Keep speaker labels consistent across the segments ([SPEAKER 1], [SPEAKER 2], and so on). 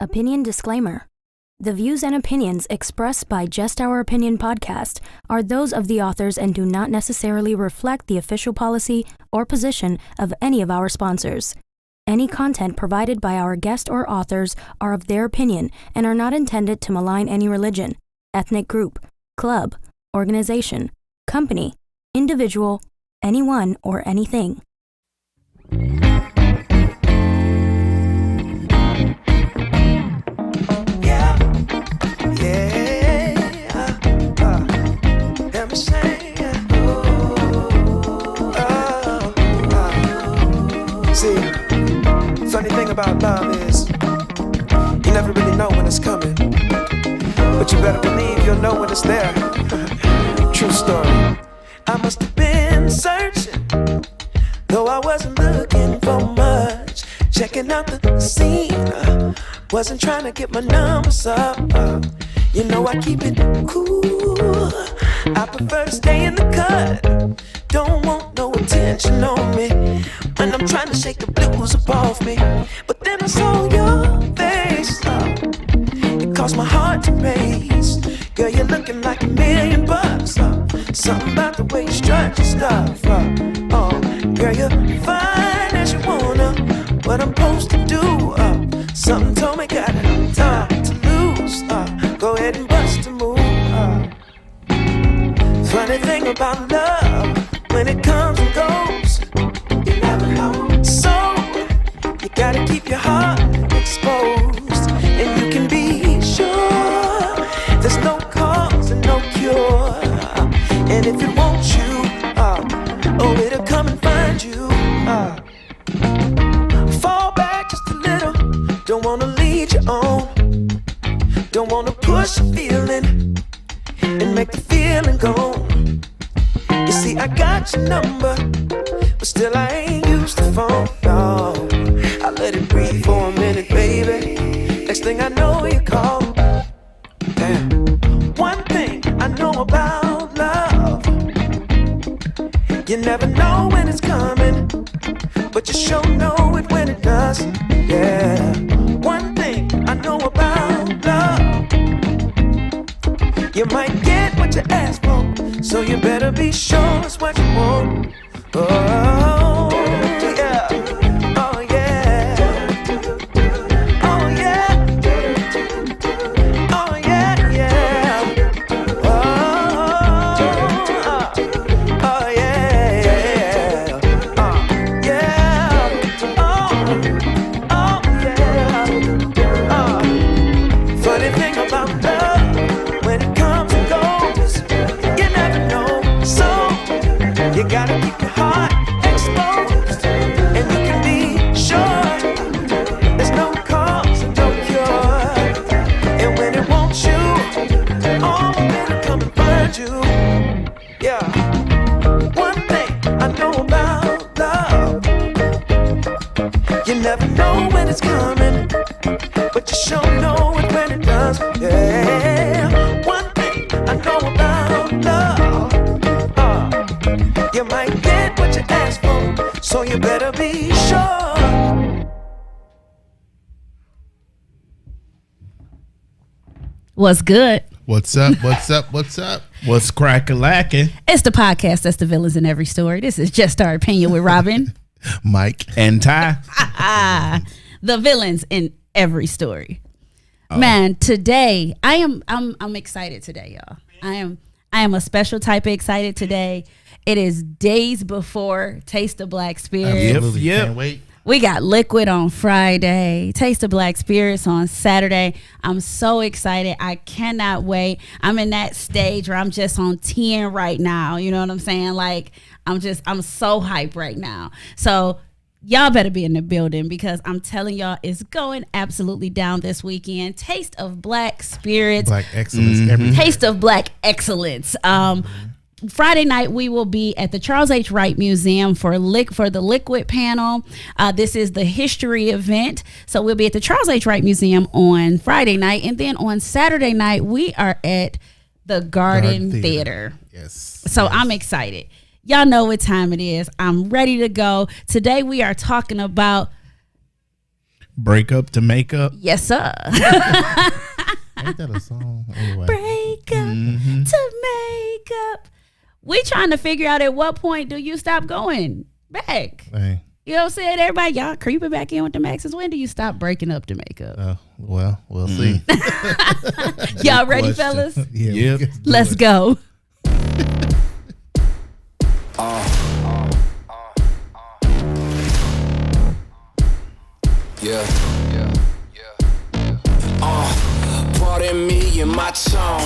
[SPEAKER 1] Opinion disclaimer. The views and opinions expressed by Just Our Opinion podcast are those of the authors and do not necessarily reflect the official policy or position of any of our sponsors. Any content provided by our guest or authors are of their opinion and are not intended to malign any religion, ethnic group, club, organization, company, individual, anyone, or anything.
[SPEAKER 2] See, funny thing about love is you never really know when it's coming, but you better believe you'll know when it's there. True story. I must have been searching, though I wasn't looking for much. Checking out the scene, wasn't trying to get my numbers up. You know I keep it cool. I prefer to stay in the cut. Don't want no attention on me when I'm trying to shake the blues up off me. But then I saw your face, it caused my heart to race. Girl, you're looking like $1,000,000. Something about the way you strut your stuff. Oh, girl, you're fine as you wanna. What I'm supposed to do? Something told me got time to lose. Go ahead and bust a move. Funny thing about love, when it comes and goes, you never know. So you gotta keep your heart exposed, and you can be sure there's no cause and no cure. And if it wants you, oh, it'll come and find you. Fall back just a little. Don't wanna lead you on. Don't wanna push a feeling and make the feeling gone. You see, I got your number, but still I ain't used the phone. No, I let it breathe for a minute, baby. Next thing I know, you call. Damn. One thing I know about love, you never know when it's coming, but you sure know it when it does. Yeah. One thing I know about love, you might get what you ask for, so you better be sure it's what you want. Oh, yeah. Oh, yeah. Oh, yeah. Oh, yeah, yeah. Oh, yeah, yeah. Yeah. Oh, yeah. Funny thing about love, when it comes and goes, you never know. So you gotta keep your heart exposed, and you can be sure there's no cause and no cure. And when it wants you, oh, it'll come and find you. Yeah. One thing I know about love, you never know when it's coming, but you sure know it when it does. Yeah. One thing I know about love, you might get what you ask for, so you better be sure.
[SPEAKER 3] What's good?
[SPEAKER 4] What's up? What's up? What's up?
[SPEAKER 5] What's crack-a-lackin'?
[SPEAKER 3] It's the podcast that's the villains in every story. This is Just Our Opinion with Robin.
[SPEAKER 4] Mike
[SPEAKER 5] And Ty.
[SPEAKER 3] The villains in every story. Man, today I'm excited today, y'all. I am a special type of excited today. It is days before Taste of Black Spirits.
[SPEAKER 4] absolutely
[SPEAKER 5] Yep.
[SPEAKER 4] can't wait.
[SPEAKER 3] We got Liquid on Friday, Taste of Black Spirits on Saturday. I'm so excited. I cannot wait. I'm in that stage where I'm just on 10 right now. You know what I'm saying? Like, I'm so hyped right now. So y'all better be in the building, because I'm telling y'all, it's going absolutely down this weekend. Taste of Black Spirits.
[SPEAKER 4] Black excellence. Everything.
[SPEAKER 3] Taste of Black Excellence. Friday night, we will be at the Charles H. Wright Museum for the Liquid panel. This is the history event. So we'll be at the Charles H. Wright Museum on Friday night. And then on Saturday night, we are at the Garden Theater.
[SPEAKER 4] Yes.
[SPEAKER 3] So
[SPEAKER 4] yes.
[SPEAKER 3] I'm excited. Y'all know what time it is. I'm ready to go. Today we are talking about
[SPEAKER 5] Break up to make up.
[SPEAKER 3] Yes, sir.
[SPEAKER 4] Ain't that a song? Anyway.
[SPEAKER 3] Break up to make up. We trying to figure out at what point do you stop going back?
[SPEAKER 4] Hey.
[SPEAKER 3] You know what I'm saying? Everybody, y'all creeping back in with the maxes. When do you stop breaking up to make up?
[SPEAKER 4] Well, we'll see.
[SPEAKER 3] Y'all ready,
[SPEAKER 5] question.
[SPEAKER 3] fellas?
[SPEAKER 4] Yeah,
[SPEAKER 5] Yep.
[SPEAKER 3] Let's go.
[SPEAKER 2] Pardon me and my tone.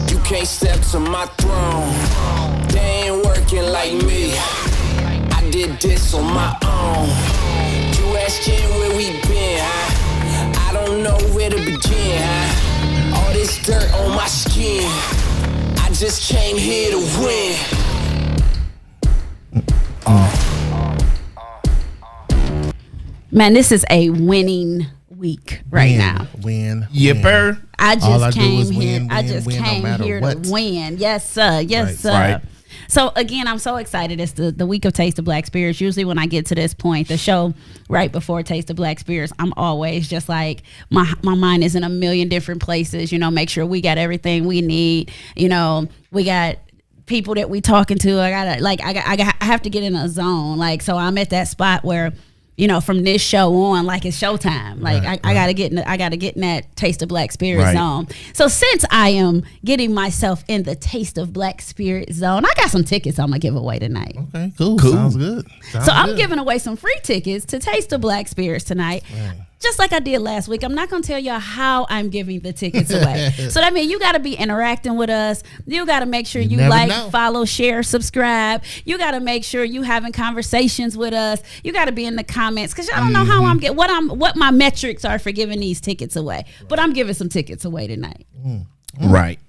[SPEAKER 2] You can't step to my throne. They ain't working like me. I did this on my own. You asking where we been, huh? I don't know where to begin, huh? All this dirt on my skin. I just came here to win.
[SPEAKER 3] Man, this is a winning week right now.
[SPEAKER 4] Win.
[SPEAKER 5] Yipper.
[SPEAKER 3] I
[SPEAKER 4] All I
[SPEAKER 3] just
[SPEAKER 4] do
[SPEAKER 3] came
[SPEAKER 4] is
[SPEAKER 3] here.
[SPEAKER 4] win,
[SPEAKER 3] I
[SPEAKER 4] win,
[SPEAKER 3] just
[SPEAKER 4] win, no
[SPEAKER 3] came
[SPEAKER 4] matter
[SPEAKER 3] here
[SPEAKER 4] what.
[SPEAKER 3] to win. Yes, sir. Yes,
[SPEAKER 4] Right.
[SPEAKER 3] sir.
[SPEAKER 5] Right.
[SPEAKER 3] So again, I'm so excited. It's the week of Taste of Black Spirits. Usually when I get to this point, the show right before Taste of Black Spirits, I'm always just like my mind is in a million different places. You know, make sure we got everything we need. You know, we got people that we talking to. I have to get in a zone. Like, so I'm at that spot where, you know, from this show on, like it's showtime. Like I gotta get in that Taste of Black Spirit
[SPEAKER 5] Right.
[SPEAKER 3] zone. So since I am getting myself in the Taste of Black Spirit zone, I got some tickets I'm gonna give away tonight.
[SPEAKER 4] Okay, cool.
[SPEAKER 5] Cool.
[SPEAKER 4] Sounds good.
[SPEAKER 3] So I'm giving away some free tickets to Taste of Black Spirits tonight.
[SPEAKER 4] Right.
[SPEAKER 3] Just like I did last week. I'm not going to tell y'all how I'm giving the tickets away. So that means you got to be interacting with us. You got to make sure you
[SPEAKER 4] never
[SPEAKER 3] like,
[SPEAKER 4] know.
[SPEAKER 3] follow, share, subscribe. You got to make sure you having conversations with us. You got to be in the comments because y'all don't know how I'm getting what my metrics are for giving these tickets away. But I'm giving some tickets away tonight.
[SPEAKER 5] Right.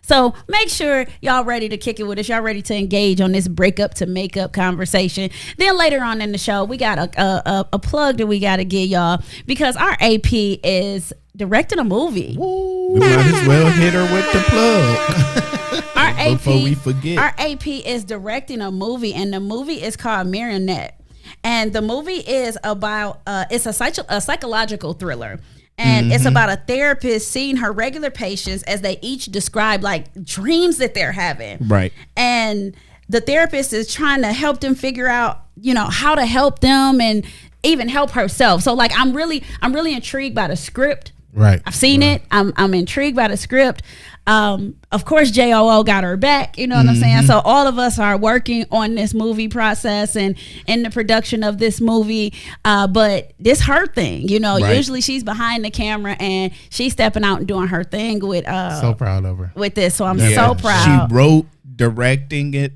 [SPEAKER 3] So make sure y'all ready to kick it with us. Y'all ready to engage on this breakup to makeup conversation. Then later on in the show, we got a plug that we got to give y'all because our AP is directing a movie.
[SPEAKER 5] We might as well hit her with the plug.
[SPEAKER 3] Our AP,
[SPEAKER 5] Before we forget.
[SPEAKER 3] Our AP is directing a movie, and the movie is called Marionette. And the movie is about it's a psychological thriller. And it's about a therapist seeing her regular patients as they each describe like dreams that they're having.
[SPEAKER 5] Right.
[SPEAKER 3] And the therapist is trying to help them figure out, you know, how to help them and even help herself. So like I'm really intrigued by the script.
[SPEAKER 4] Right.
[SPEAKER 3] I've seen it. I'm intrigued by the script. Of course, JOO got her back. You know what I'm saying? So all of us are working on this movie process and in the production of this movie. But this her thing, you know.
[SPEAKER 5] Right.
[SPEAKER 3] Usually she's behind the camera and she's stepping out and doing her thing with
[SPEAKER 4] So proud of her.
[SPEAKER 3] with this. So I'm
[SPEAKER 5] Yeah.
[SPEAKER 3] so proud.
[SPEAKER 5] She wrote, directing it.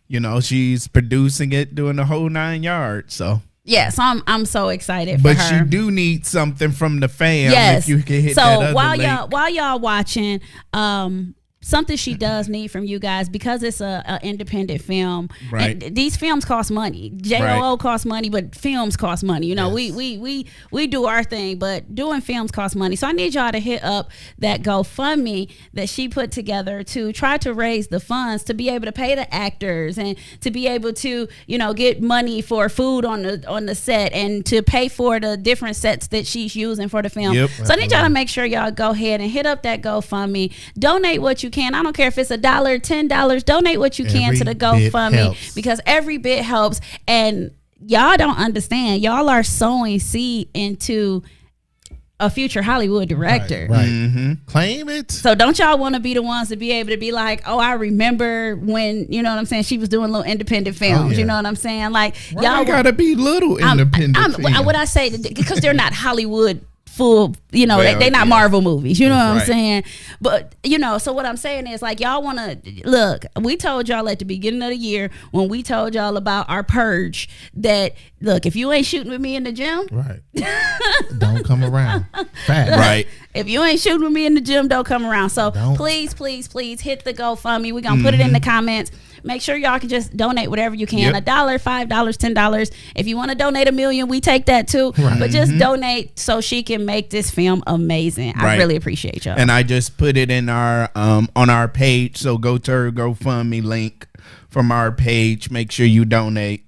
[SPEAKER 5] You know, she's producing it, doing the whole 9 yards. So,
[SPEAKER 3] Yeah, so I'm so excited for
[SPEAKER 5] but
[SPEAKER 3] her.
[SPEAKER 5] you do need something from the fam.
[SPEAKER 3] Yes.
[SPEAKER 5] If you can hit
[SPEAKER 3] so
[SPEAKER 5] that other
[SPEAKER 3] while
[SPEAKER 5] link.
[SPEAKER 3] y'all watching, something she does need from you guys because it's a independent film.
[SPEAKER 5] Right.
[SPEAKER 3] And these films cost money. JOO
[SPEAKER 5] Right.
[SPEAKER 3] costs money, but films cost money. You know,
[SPEAKER 4] Yes.
[SPEAKER 3] we do our thing, but doing films costs money. So I need y'all to hit up that GoFundMe that she put together to try to raise the funds to be able to pay the actors and to be able to, you know, get money for food on the set and to pay for the different sets that she's using for the film.
[SPEAKER 5] Yep.
[SPEAKER 3] So I need y'all to make sure y'all go ahead and hit up that GoFundMe. Donate what you can. I don't care if it's $1, $10. Donate what you can to the
[SPEAKER 4] Every bit
[SPEAKER 3] GoFundMe
[SPEAKER 4] helps.
[SPEAKER 3] because every bit helps. And y'all don't understand. Y'all are sowing seed into a future Hollywood director.
[SPEAKER 4] Right. Claim it.
[SPEAKER 3] So don't y'all want to be the ones to be able to be like, oh, I remember when, you know what I'm saying, she was doing little independent films.
[SPEAKER 4] yeah.
[SPEAKER 3] You know what I'm saying? Like,
[SPEAKER 5] Why
[SPEAKER 3] y'all
[SPEAKER 5] they gotta be little independent. film?
[SPEAKER 3] what I say, because they're not Hollywood full, you know,
[SPEAKER 5] Well,
[SPEAKER 3] they not
[SPEAKER 5] yeah.
[SPEAKER 3] Marvel movies, you know what I'm
[SPEAKER 5] Right.
[SPEAKER 3] saying? But, you know, so what I'm saying is like, y'all want to, look, we told y'all at the beginning of the year when we told y'all about our purge that, look, if you ain't shooting with me in the gym,
[SPEAKER 4] Right. Don't come around. Fact.
[SPEAKER 5] Right.
[SPEAKER 3] if you ain't shooting with me in the gym, don't come around. So
[SPEAKER 4] Don't.
[SPEAKER 3] please hit the GoFundMe. We're going to put it in the comments. Make sure y'all can just donate whatever you can.
[SPEAKER 5] Yep.
[SPEAKER 3] $1, $5, $10. If you want to donate $1 million, we take that too.
[SPEAKER 4] Right.
[SPEAKER 3] But just donate so she can make this film amazing. I
[SPEAKER 5] Right.
[SPEAKER 3] really appreciate y'all.
[SPEAKER 5] And I just put it in our on our page. So go to her GoFundMe link from our page. Make sure you donate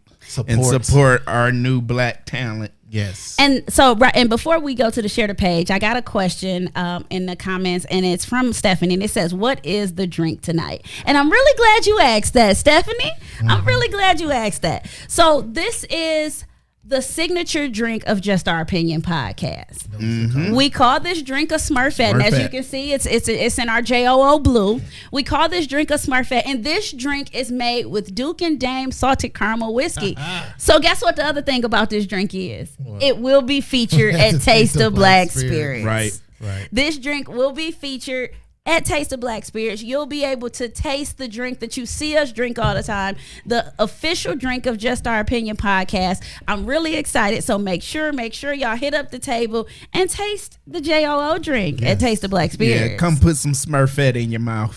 [SPEAKER 5] and support our new black talent.
[SPEAKER 4] Yes.
[SPEAKER 3] And so, right, and before we go to the share the page, I got a question in the comments, and it's from Stephanie, and it says, "What is the drink tonight?" And I'm really glad you asked that, Stephanie. I'm really glad you asked that. So this is the signature drink of Just Our Opinion podcast. We call this drink a Smurfette. And as you can see, it's in our JOO blue. We call this drink a Smurfette, and this drink is made with Duke and Dame salted caramel whiskey. So guess what the other thing about this drink is?
[SPEAKER 4] What?
[SPEAKER 3] It will be featured at Taste of Black Spirits.
[SPEAKER 5] Right.
[SPEAKER 3] This drink will be featured at Taste of Black Spirits. You'll be able to taste the drink that you see us drink all the time, the official drink of Just Our Opinion podcast. I'm really excited. So make sure y'all hit up the table and taste the JOO drink at Taste of Black Spirits.
[SPEAKER 5] Yeah, come put some Smurfette in your mouth.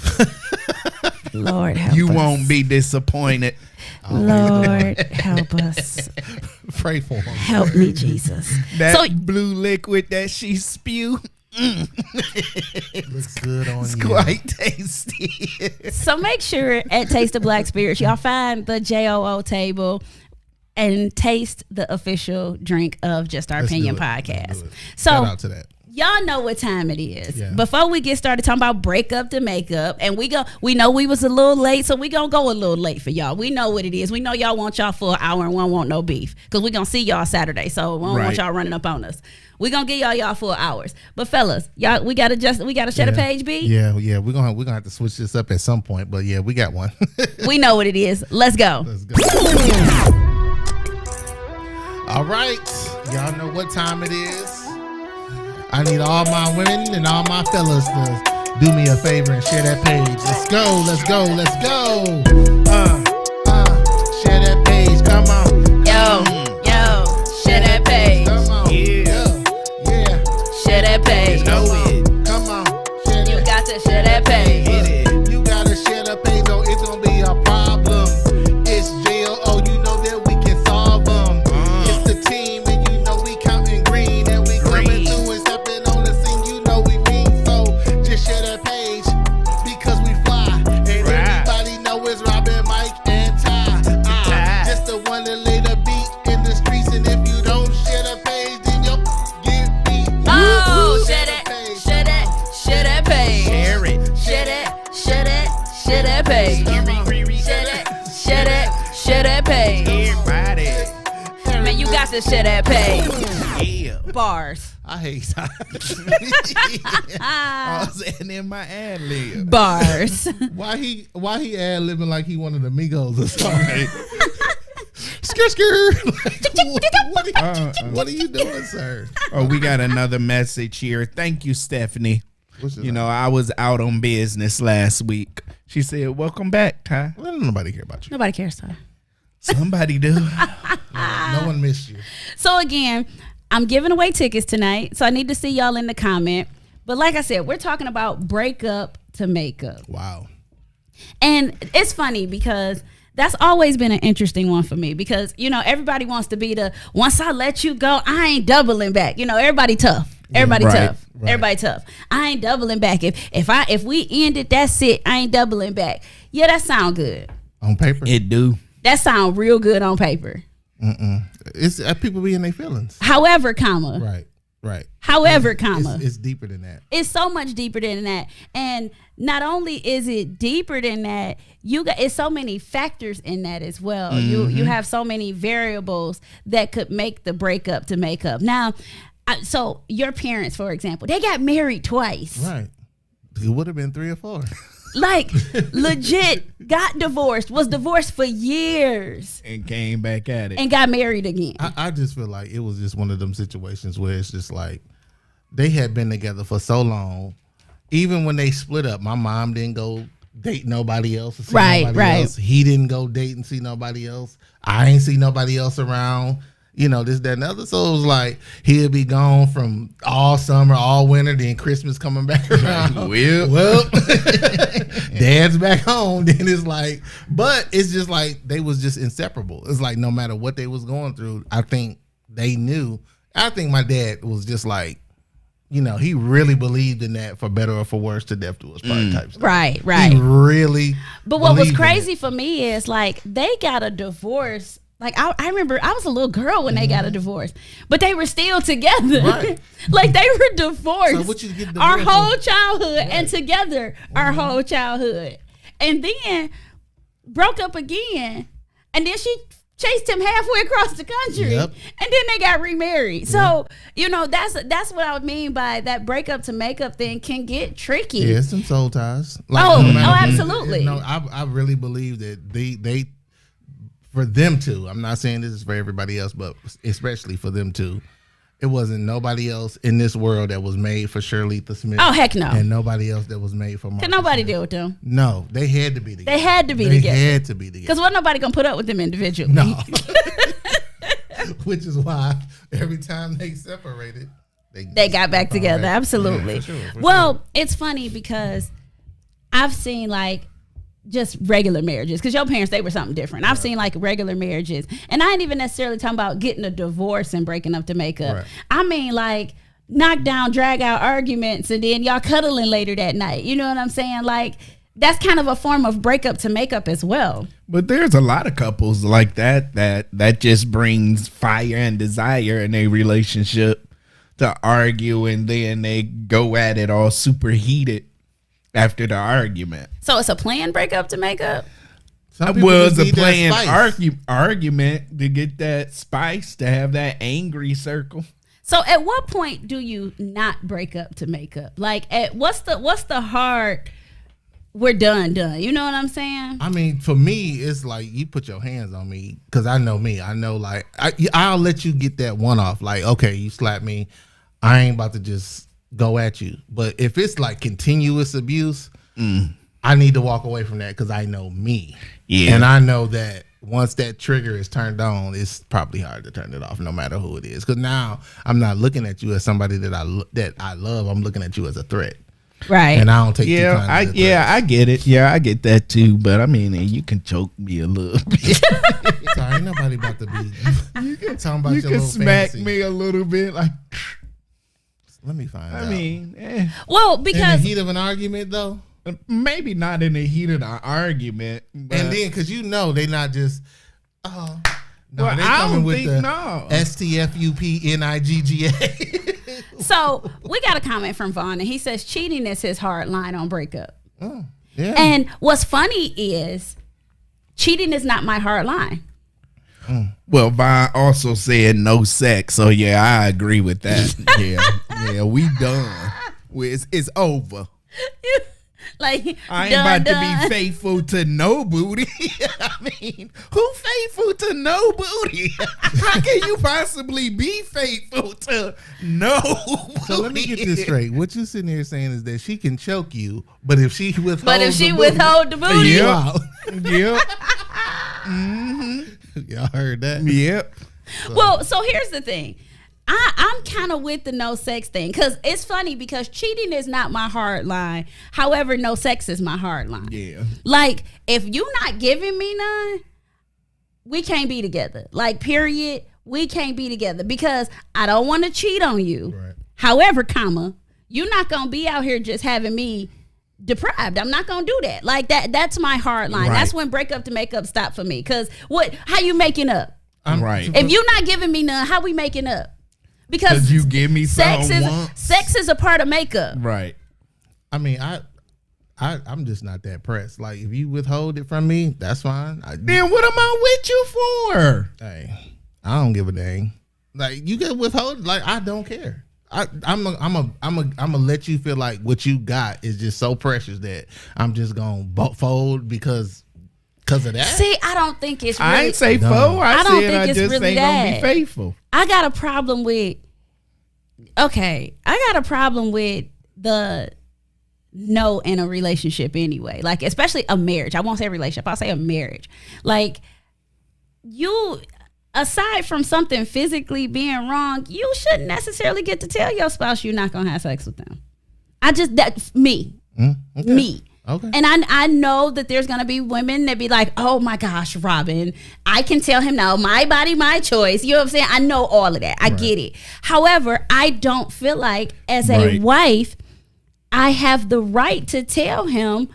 [SPEAKER 3] Lord help
[SPEAKER 5] You
[SPEAKER 3] us.
[SPEAKER 5] won't be disappointed.
[SPEAKER 3] Lord help us.
[SPEAKER 4] Pray for him.
[SPEAKER 3] Help me, Jesus.
[SPEAKER 5] That
[SPEAKER 3] So
[SPEAKER 5] blue liquid that she spew,
[SPEAKER 4] Looks good on
[SPEAKER 5] it's
[SPEAKER 4] you.
[SPEAKER 5] quite tasty.
[SPEAKER 3] So make sure at Taste of Black Spirits, y'all find the JOO table and taste the official drink of Just Our
[SPEAKER 4] Let's do
[SPEAKER 3] Opinion
[SPEAKER 4] it. Let's
[SPEAKER 3] podcast.
[SPEAKER 4] do it.
[SPEAKER 3] So
[SPEAKER 4] Shout out to that.
[SPEAKER 3] y'all know what time it is.
[SPEAKER 4] Yeah.
[SPEAKER 3] Before we get started talking about breakup to makeup, and we know we was a little late, so we gonna go a little late for y'all. We know what it is. We know y'all want y'all for an hour and we don't want no beef, because we gonna see y'all Saturday, so we don't want
[SPEAKER 5] Right.
[SPEAKER 3] y'all running up on us. We gonna get y'all 4 hours. But fellas, y'all, we gotta share the page, B.
[SPEAKER 4] Yeah. We're gonna have to switch this up at some point, but yeah, we got one.
[SPEAKER 3] We know what it is. Let's go.
[SPEAKER 4] Let's go. All right, y'all know what time it is. I need all my women and all my fellas to do me a favor and share that page. Let's go. Share that page. Come on.
[SPEAKER 3] Yo, share that page.
[SPEAKER 4] Come on. Yeah.
[SPEAKER 3] Share that page.
[SPEAKER 5] Know it.
[SPEAKER 4] Come on. Share
[SPEAKER 3] You
[SPEAKER 4] that.
[SPEAKER 3] got to share that page.
[SPEAKER 4] You gotta share the page, or it's gonna be a problem. It's JOO, you know that we can solve them. It's the team, and you know we counting green, and we coming through and stepping on the scene. You know we mean so. Just share that page because we fly, and everybody know it's Robin, Mike, and Ty. Just the one that lay the beat in the streets, and if you don't share the page, then you'll get beat.
[SPEAKER 3] Oh, share that
[SPEAKER 4] page.
[SPEAKER 3] page. Share that page.
[SPEAKER 5] Share it.
[SPEAKER 3] Share that page. Share that page.
[SPEAKER 5] Everybody.
[SPEAKER 3] Man, you got to share that page.
[SPEAKER 5] Yeah.
[SPEAKER 3] Bars.
[SPEAKER 4] I hate Ty.
[SPEAKER 5] I was in my ad lib.
[SPEAKER 3] Bars.
[SPEAKER 4] Why he ad libbing like he one of the Migos or something? Skr. Like, what are you doing, sir?
[SPEAKER 5] Oh, we got another message here. Thank you, Stephanie.
[SPEAKER 4] What's your
[SPEAKER 5] You
[SPEAKER 4] name?
[SPEAKER 5] know, I was out on business last week. She said, "Welcome back, Ty."
[SPEAKER 4] Well, nobody care about you.
[SPEAKER 3] Nobody cares, sir.
[SPEAKER 5] Somebody do.
[SPEAKER 4] No one missed you.
[SPEAKER 3] So again, I'm giving away tickets tonight, so I need to see y'all in the comment. But like I said, we're talking about breakup to makeup.
[SPEAKER 4] Wow.
[SPEAKER 3] And it's funny because that's always been an interesting one for me, because, you know, everybody wants to be the, once I let you go, I ain't doubling back. You know, everybody tough. Everybody
[SPEAKER 5] Right,
[SPEAKER 3] tough.
[SPEAKER 4] right.
[SPEAKER 3] Everybody tough. I ain't doubling back. If we end it, that's it. I ain't doubling back. Yeah, that sound good.
[SPEAKER 4] On paper,
[SPEAKER 5] It do.
[SPEAKER 3] That sound real good on paper.
[SPEAKER 4] it's people be in their feelings.
[SPEAKER 3] However, comma.
[SPEAKER 4] Right.
[SPEAKER 3] However, comma.
[SPEAKER 4] It's deeper than that.
[SPEAKER 3] It's so much deeper than that. And not only is it deeper than that, it's so many factors in that as well. You have so many variables that could make the breakup to make up. Now, so your parents, for example, they got married twice.
[SPEAKER 4] Right. It would have been 3 or 4.
[SPEAKER 3] Like, legit got divorced, was divorced for years,
[SPEAKER 5] And came back at it.
[SPEAKER 3] and got married again.
[SPEAKER 4] I just feel like it was just one of them situations where it's just like they had been together for so long. Even when they split up, my mom didn't go date nobody else. Or see
[SPEAKER 3] Right,
[SPEAKER 4] nobody
[SPEAKER 3] right.
[SPEAKER 4] else. He didn't go date and see nobody else. I ain't see nobody else around. You know, this, that, and the other. So it was like he'll be gone from all summer, all winter, then Christmas coming back around. Well, dad's back home. Then it's like, but it's just like they was just inseparable. It's like no matter what they was going through, I think they knew. I think my dad was just like, you know, he really believed in that, for better or for worse, to death do us part type stuff.
[SPEAKER 3] Right.
[SPEAKER 4] He really.
[SPEAKER 3] But what was
[SPEAKER 4] believed in
[SPEAKER 3] crazy
[SPEAKER 4] it.
[SPEAKER 3] for me is, like, they got a divorce Like I remember I was a little girl when they got a divorce, but they were still together.
[SPEAKER 4] Right.
[SPEAKER 3] Like they were divorced.
[SPEAKER 4] So what you get
[SPEAKER 3] our
[SPEAKER 4] divorced
[SPEAKER 3] whole
[SPEAKER 4] from?
[SPEAKER 3] childhood and together our whole childhood, and then broke up again, and then she chased him halfway across the country,
[SPEAKER 4] Yep.
[SPEAKER 3] and then they got remarried. So that's what I would mean by that breakup to makeup thing can get tricky.
[SPEAKER 4] Yeah, some soul ties.
[SPEAKER 3] Absolutely.
[SPEAKER 4] I really believe that they for them two. I'm not saying this is for everybody else, but especially for them two. It wasn't nobody else in this world that was made for Shirlita Smith.
[SPEAKER 3] Oh, heck no.
[SPEAKER 4] And nobody else that was made for Marcus
[SPEAKER 3] Can nobody
[SPEAKER 4] Smith.
[SPEAKER 3] deal with them?
[SPEAKER 4] No, they had to be together.
[SPEAKER 3] They had to be
[SPEAKER 4] They
[SPEAKER 3] together.
[SPEAKER 4] had to be together.
[SPEAKER 3] Because wasn't nobody gonna put up with them individually.
[SPEAKER 4] No. Which is why every time they separated,
[SPEAKER 3] They got back together. Absolutely.
[SPEAKER 4] Yeah, for sure, for
[SPEAKER 3] well,
[SPEAKER 4] sure.
[SPEAKER 3] it's funny because I've seen like just regular marriages, because your parents, they were something different. I've seen like regular marriages, and I ain't even necessarily talking about getting a divorce and breaking up to make up.
[SPEAKER 4] Right.
[SPEAKER 3] I mean like knock down, drag out arguments, and then y'all cuddling later that night. You know what I'm saying? Like that's kind of a form of breakup to make up as well.
[SPEAKER 5] But there's a lot of couples like that just brings fire and desire in a relationship to argue, and then they go at it all super heated after the argument.
[SPEAKER 3] So it's a planned breakup to make up?
[SPEAKER 4] Some people
[SPEAKER 5] Was
[SPEAKER 4] just
[SPEAKER 5] a
[SPEAKER 4] need that
[SPEAKER 5] planned
[SPEAKER 4] spice.
[SPEAKER 5] argument to get that spice, to have that angry circle.
[SPEAKER 3] So at what point do you not break up to make up? Like at what's the hard we're done. You know what I'm saying?
[SPEAKER 4] I mean, for me, it's like you put your hands on me because I know me. I know, like, I'll let you get that one off. Like, okay, you slap me. I ain't about to just go at you. But if it's like continuous abuse, I need to walk away from that because I know me.
[SPEAKER 5] Yeah.
[SPEAKER 4] And I know that once that trigger is turned on, it's probably hard to turn it off no matter who it is. Because now I'm not looking at you as somebody that I love. I'm looking at you as a threat.
[SPEAKER 3] Right.
[SPEAKER 4] And I don't take too
[SPEAKER 5] Yeah,
[SPEAKER 4] kindly to threats.
[SPEAKER 5] I get it. Yeah, I get that too. But I mean, you can choke me a little bit.
[SPEAKER 4] Sorry, ain't nobody about to be talking about
[SPEAKER 5] You
[SPEAKER 4] your
[SPEAKER 5] can
[SPEAKER 4] little
[SPEAKER 5] smack
[SPEAKER 4] fantasy.
[SPEAKER 5] me a little bit, like.
[SPEAKER 4] Let me find out.
[SPEAKER 5] I mean,
[SPEAKER 3] Well,
[SPEAKER 4] in the
[SPEAKER 3] because
[SPEAKER 4] heat of an argument, though,
[SPEAKER 5] maybe not in the heat of the argument. But
[SPEAKER 4] and then because you know they not just no,
[SPEAKER 5] Well,
[SPEAKER 4] they
[SPEAKER 5] I
[SPEAKER 4] coming
[SPEAKER 5] don't
[SPEAKER 4] with
[SPEAKER 5] think
[SPEAKER 4] the
[SPEAKER 5] no.
[SPEAKER 4] STFUPNIGGA.
[SPEAKER 3] so we got a comment from Vaughn, and he says cheating is his hard line on breakup.
[SPEAKER 4] Oh, yeah.
[SPEAKER 3] And what's funny is cheating is not my hard line.
[SPEAKER 5] Well, Vine also said no sex, so yeah, I agree with that. yeah, we done. It's over.
[SPEAKER 3] Like
[SPEAKER 5] I ain't
[SPEAKER 3] done,
[SPEAKER 5] about to
[SPEAKER 3] done.
[SPEAKER 5] be faithful to no booty. I mean, who faithful to no booty? How can you possibly be faithful to no booty?
[SPEAKER 4] So let me get this straight. What you sitting here saying is that she can choke you, but if she withholds,
[SPEAKER 3] But if she
[SPEAKER 4] the booty,
[SPEAKER 3] withhold the booty,
[SPEAKER 4] you
[SPEAKER 5] Yep.
[SPEAKER 4] out.
[SPEAKER 5] Yep.
[SPEAKER 4] Y'all heard that?
[SPEAKER 5] Yep.
[SPEAKER 3] well, so here's the thing. I'm kind of with the no sex thing because it's funny because cheating is not my hard line. However, no sex is my hard line.
[SPEAKER 5] Yeah.
[SPEAKER 3] Like, if you not giving me none, we can't be together. Like, period. We can't be together because I don't want to cheat on you.
[SPEAKER 4] Right.
[SPEAKER 3] However, comma, you're not going to be out here just having me deprived. I'm not going to do that. Like, that's my hard line.
[SPEAKER 5] Right.
[SPEAKER 3] That's when breakup to make up stop for me. Because how you making up?
[SPEAKER 5] Right.
[SPEAKER 3] If you're not giving me none, how we making up? Because
[SPEAKER 5] 'Cause you give me
[SPEAKER 3] sex
[SPEAKER 5] some
[SPEAKER 3] is
[SPEAKER 5] once.
[SPEAKER 3] sex is a part of makeup.
[SPEAKER 5] Right.
[SPEAKER 4] I mean, I'm just not that pressed. Like, if you withhold it from me, that's fine.
[SPEAKER 5] Then what am I with you for?
[SPEAKER 4] Hey, I don't give a dang. Like, you get withhold, like, I don't care. I'm gonna let you feel like what you got is just so precious that I'm just gonna fold because of that.
[SPEAKER 3] See, I don't think it's really.
[SPEAKER 5] I ain't say
[SPEAKER 4] No.
[SPEAKER 5] foe. I
[SPEAKER 3] I don't
[SPEAKER 5] said
[SPEAKER 3] think
[SPEAKER 5] I
[SPEAKER 3] it's
[SPEAKER 5] just
[SPEAKER 3] really
[SPEAKER 5] ain't gonna
[SPEAKER 3] that.
[SPEAKER 5] be faithful.
[SPEAKER 3] I got a problem with. Okay, I got a problem with the no in a relationship anyway. Like, especially a marriage. I won't say relationship. I'll say a marriage. Like, you, aside from something physically being wrong, you shouldn't necessarily get to tell your spouse you're not gonna have sex with them. That's me.
[SPEAKER 4] Okay.
[SPEAKER 3] Me.
[SPEAKER 4] Okay.
[SPEAKER 3] And I know that there's going to be women that be like, oh my gosh, Robin, I can tell him no, my body, my choice. You know what I'm saying? I know all of that. I get it. However, I don't feel like as a
[SPEAKER 5] Right.
[SPEAKER 3] wife, I have the right to tell him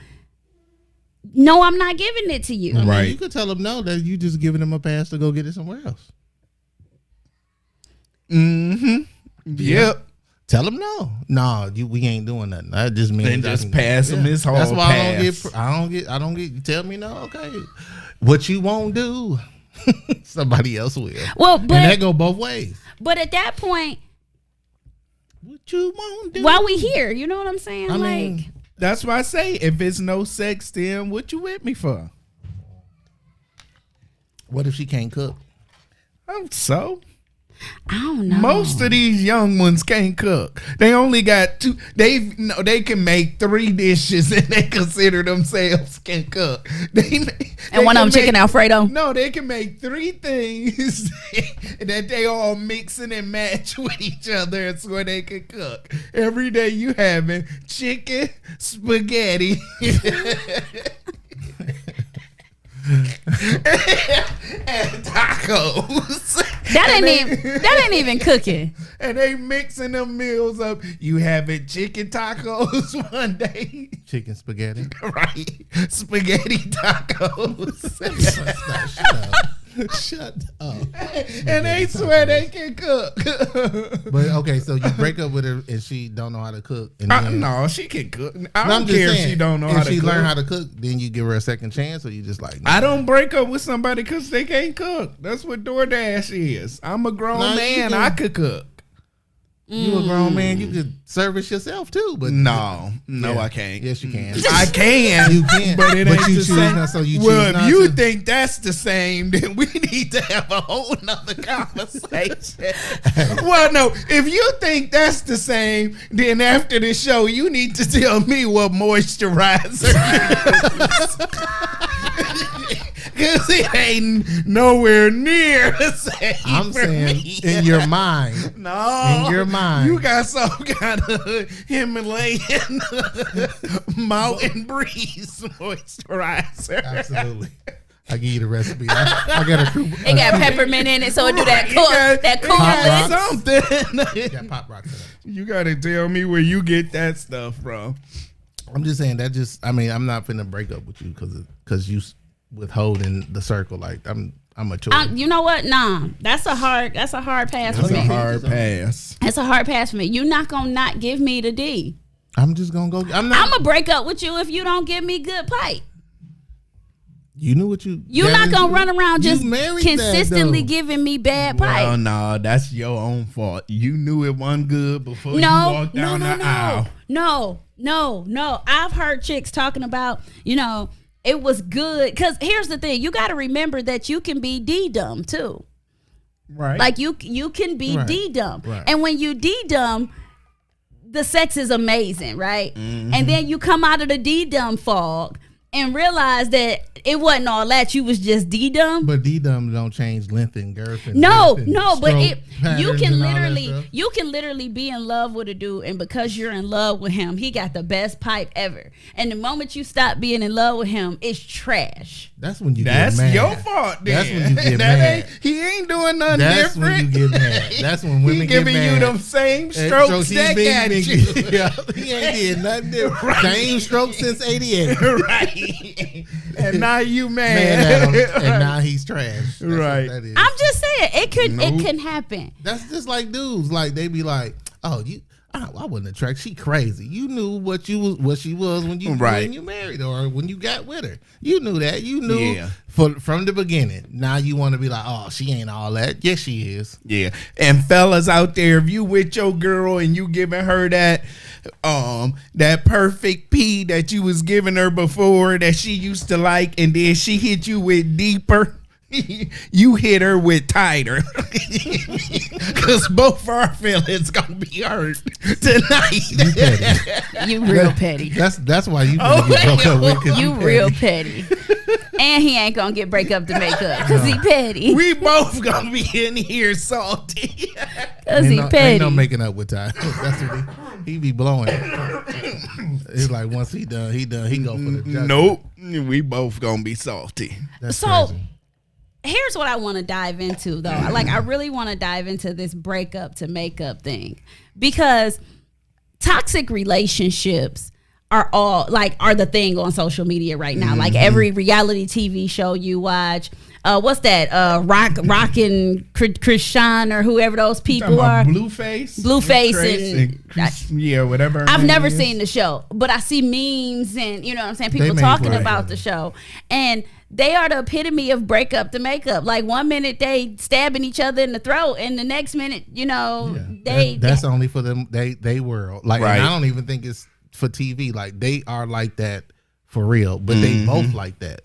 [SPEAKER 3] No, I'm not giving it to you.
[SPEAKER 4] I mean,
[SPEAKER 5] Right.
[SPEAKER 4] you could tell them no, that you just giving them a pass to go get it somewhere else.
[SPEAKER 5] Yep.
[SPEAKER 4] Tell them no. No, we ain't doing nothing. That just means
[SPEAKER 5] Then just pass them his hall
[SPEAKER 4] That's why
[SPEAKER 5] pass.
[SPEAKER 4] I don't get. You tell me no, okay. What you won't do, somebody else will.
[SPEAKER 3] Well,
[SPEAKER 4] And that
[SPEAKER 3] but
[SPEAKER 4] go both ways.
[SPEAKER 3] at that point,
[SPEAKER 4] What you won't do?
[SPEAKER 3] while we here, you know what I'm saying?
[SPEAKER 4] I
[SPEAKER 3] like,
[SPEAKER 4] mean,
[SPEAKER 5] That's why I say, if it's no sex, then what you with me for?
[SPEAKER 4] what if she can't cook?
[SPEAKER 5] So
[SPEAKER 3] I don't know.
[SPEAKER 5] most of these young ones can't cook. They only got two. They can make 3 dishes and they consider themselves can cook.
[SPEAKER 3] And one of them chicken Alfredo.
[SPEAKER 5] No, they can make 3 things that they all mixing and match with each other, and so they can cook. Every day you having chicken, spaghetti, and tacos.
[SPEAKER 3] That ain't even cooking.
[SPEAKER 5] And they mixing them meals up. You having chicken tacos one day,
[SPEAKER 4] Chicken spaghetti.
[SPEAKER 5] right? Spaghetti tacos.
[SPEAKER 4] Shut up.
[SPEAKER 5] And they swear they can cook.
[SPEAKER 4] But okay, so you break up with her and she don't know how to cook. And then,
[SPEAKER 5] No, she can cook. I
[SPEAKER 4] No,
[SPEAKER 5] don't
[SPEAKER 4] I'm just
[SPEAKER 5] care if
[SPEAKER 4] saying,
[SPEAKER 5] she don't know
[SPEAKER 4] if
[SPEAKER 5] how to
[SPEAKER 4] she
[SPEAKER 5] cook.
[SPEAKER 4] learn how to cook, then you give her a second chance, or you just like
[SPEAKER 5] I don't break up with somebody because they can't cook. That's what DoorDash is. I'm a grown
[SPEAKER 4] Nah, you
[SPEAKER 5] man.
[SPEAKER 4] can-
[SPEAKER 5] I could cook.
[SPEAKER 4] you a grown man, you could service yourself too. But
[SPEAKER 5] No,
[SPEAKER 4] Yeah.
[SPEAKER 5] I can't.
[SPEAKER 4] Yes, you can.
[SPEAKER 5] I can.
[SPEAKER 4] You can,
[SPEAKER 5] But it
[SPEAKER 4] but
[SPEAKER 5] ain't
[SPEAKER 4] you
[SPEAKER 5] the
[SPEAKER 4] choose
[SPEAKER 5] same.
[SPEAKER 4] not, so you
[SPEAKER 5] Well,
[SPEAKER 4] choose
[SPEAKER 5] if
[SPEAKER 4] not
[SPEAKER 5] you
[SPEAKER 4] to.
[SPEAKER 5] think that's the same, then we need to have a whole nother conversation. Well, no, if you think that's the same, then after the show, you need to tell me what moisturizer because it ain't nowhere near the same.
[SPEAKER 4] I'm
[SPEAKER 5] for
[SPEAKER 4] saying
[SPEAKER 5] me.
[SPEAKER 4] in your mind.
[SPEAKER 5] No,
[SPEAKER 4] In your mind.
[SPEAKER 5] you got some kind of Himalayan mountain breeze moisturizer.
[SPEAKER 4] Absolutely. I give you the recipe. I got a crew.
[SPEAKER 3] It got peppermint in it, so it do that
[SPEAKER 5] You
[SPEAKER 3] cool,
[SPEAKER 5] got-
[SPEAKER 3] that
[SPEAKER 5] you
[SPEAKER 3] cool
[SPEAKER 5] got
[SPEAKER 3] list.
[SPEAKER 5] something.
[SPEAKER 4] got pop rocks in it.
[SPEAKER 5] You gotta tell me where you get that stuff from.
[SPEAKER 4] I'm just saying that. I mean, I'm not finna break up with you because you withholding the circle. Like I'm mature.
[SPEAKER 3] You know what? Nah, that's a hard pass
[SPEAKER 5] That's
[SPEAKER 3] for
[SPEAKER 5] a
[SPEAKER 3] me.
[SPEAKER 5] hard pass.
[SPEAKER 3] That's a hard pass for me. You're not gonna not give me the D.
[SPEAKER 4] I'm just gonna go. I'm not.
[SPEAKER 3] I'm gonna break up with you if you don't give me good pipe.
[SPEAKER 4] You knew what you.
[SPEAKER 3] You're not gonna run around
[SPEAKER 4] You
[SPEAKER 3] just
[SPEAKER 4] married that,
[SPEAKER 3] consistently
[SPEAKER 4] though.
[SPEAKER 3] giving me bad
[SPEAKER 5] Well,
[SPEAKER 3] pipe.
[SPEAKER 5] no, that's your own fault. You knew it wasn't good before you
[SPEAKER 3] No,
[SPEAKER 5] walked
[SPEAKER 3] no,
[SPEAKER 5] down
[SPEAKER 3] no,
[SPEAKER 5] the aisle.
[SPEAKER 3] no. I've heard chicks talking about, it was good. Cause here's the thing, you got to remember that you can be D-dumb too.
[SPEAKER 5] Right.
[SPEAKER 3] Like you can be
[SPEAKER 4] Right.
[SPEAKER 3] D-dumb.
[SPEAKER 4] Right.
[SPEAKER 3] And when you D-dumb, the sex is amazing, right?
[SPEAKER 5] Mm-hmm.
[SPEAKER 3] And then you come out of the D-dumb fog and realize that it wasn't all that. You was just D-dumb.
[SPEAKER 4] But D-dum don't change length and girth. And
[SPEAKER 3] No,
[SPEAKER 4] width and
[SPEAKER 3] but
[SPEAKER 4] stroke
[SPEAKER 3] you
[SPEAKER 4] patterns
[SPEAKER 3] can
[SPEAKER 4] and all that
[SPEAKER 3] literally
[SPEAKER 4] stuff.
[SPEAKER 3] be in love with a dude, and because you're in love with him, he got the best pipe ever. And the moment you stop being in love with him, it's trash.
[SPEAKER 4] That's when you
[SPEAKER 5] That's
[SPEAKER 4] get mad.
[SPEAKER 5] your fault. Then.
[SPEAKER 4] That's when you get
[SPEAKER 5] That
[SPEAKER 4] mad.
[SPEAKER 5] ain't- He ain't doing nothing
[SPEAKER 4] That's
[SPEAKER 5] different.
[SPEAKER 4] when you get mad. That's when women
[SPEAKER 5] he
[SPEAKER 4] get
[SPEAKER 5] giving
[SPEAKER 4] mad.
[SPEAKER 5] you them same
[SPEAKER 4] And
[SPEAKER 5] strokes
[SPEAKER 4] he
[SPEAKER 5] that got you.
[SPEAKER 4] yeah, he ain't did nothing different.
[SPEAKER 5] Right.
[SPEAKER 4] Same stroke since '88.
[SPEAKER 5] Right. And now you
[SPEAKER 4] Mad at
[SPEAKER 5] mad.
[SPEAKER 4] him, and now he's trash. That's what
[SPEAKER 5] Right.
[SPEAKER 4] that is.
[SPEAKER 3] I'm just saying it
[SPEAKER 5] Nope.
[SPEAKER 3] can happen.
[SPEAKER 4] That's just like dudes. Like they be like, "Oh, I wasn't attracted. She crazy. You knew what she was when you
[SPEAKER 5] Right.
[SPEAKER 4] when you married her or when you got with her. You knew that. You knew
[SPEAKER 5] Yeah.
[SPEAKER 4] from the beginning. Now you want to be like, oh, she ain't all that. Yes, she is.
[SPEAKER 5] Yeah. And fellas out there, if you with your girl and you giving her that perfect pee that you was giving her before that she used to like, and then she hit you with deeper, you hit her with tighter. Cause both our feelings gonna be hurt tonight.
[SPEAKER 4] You petty.
[SPEAKER 3] You real petty.
[SPEAKER 4] That's why you gonna get broke up with. 'Cause
[SPEAKER 3] You
[SPEAKER 4] petty.
[SPEAKER 3] real petty. And he ain't gonna get break up to make up because he petty.
[SPEAKER 5] We both gonna be in here salty.
[SPEAKER 3] Because
[SPEAKER 4] Ain't
[SPEAKER 3] he
[SPEAKER 4] no,
[SPEAKER 3] petty.
[SPEAKER 4] ain't no making up with time. That's what he be blowing. It's like once he done. He go for the judgment.
[SPEAKER 5] Nope. We both gonna be salty.
[SPEAKER 4] That's
[SPEAKER 3] So-
[SPEAKER 4] crazy.
[SPEAKER 3] Here's what I want to dive into, though. Like, I really want to dive into this breakup to makeup thing because toxic relationships are the thing on social media right now. Like every reality TV show you watch, what's that? Rockin' Krishan or whoever those people are.
[SPEAKER 5] Blueface
[SPEAKER 3] and
[SPEAKER 5] Chris, yeah, whatever.
[SPEAKER 3] I've never seen the show, but I see memes and you know what I'm saying. People talking about the show, and they are the epitome of break up to make up. Like 1 minute they stabbing each other in the throat, and the next minute, you know,
[SPEAKER 4] that's only for them. They were like,
[SPEAKER 5] right.
[SPEAKER 4] And I don't even think it's for TV. Like they are like that for real, but they both like that.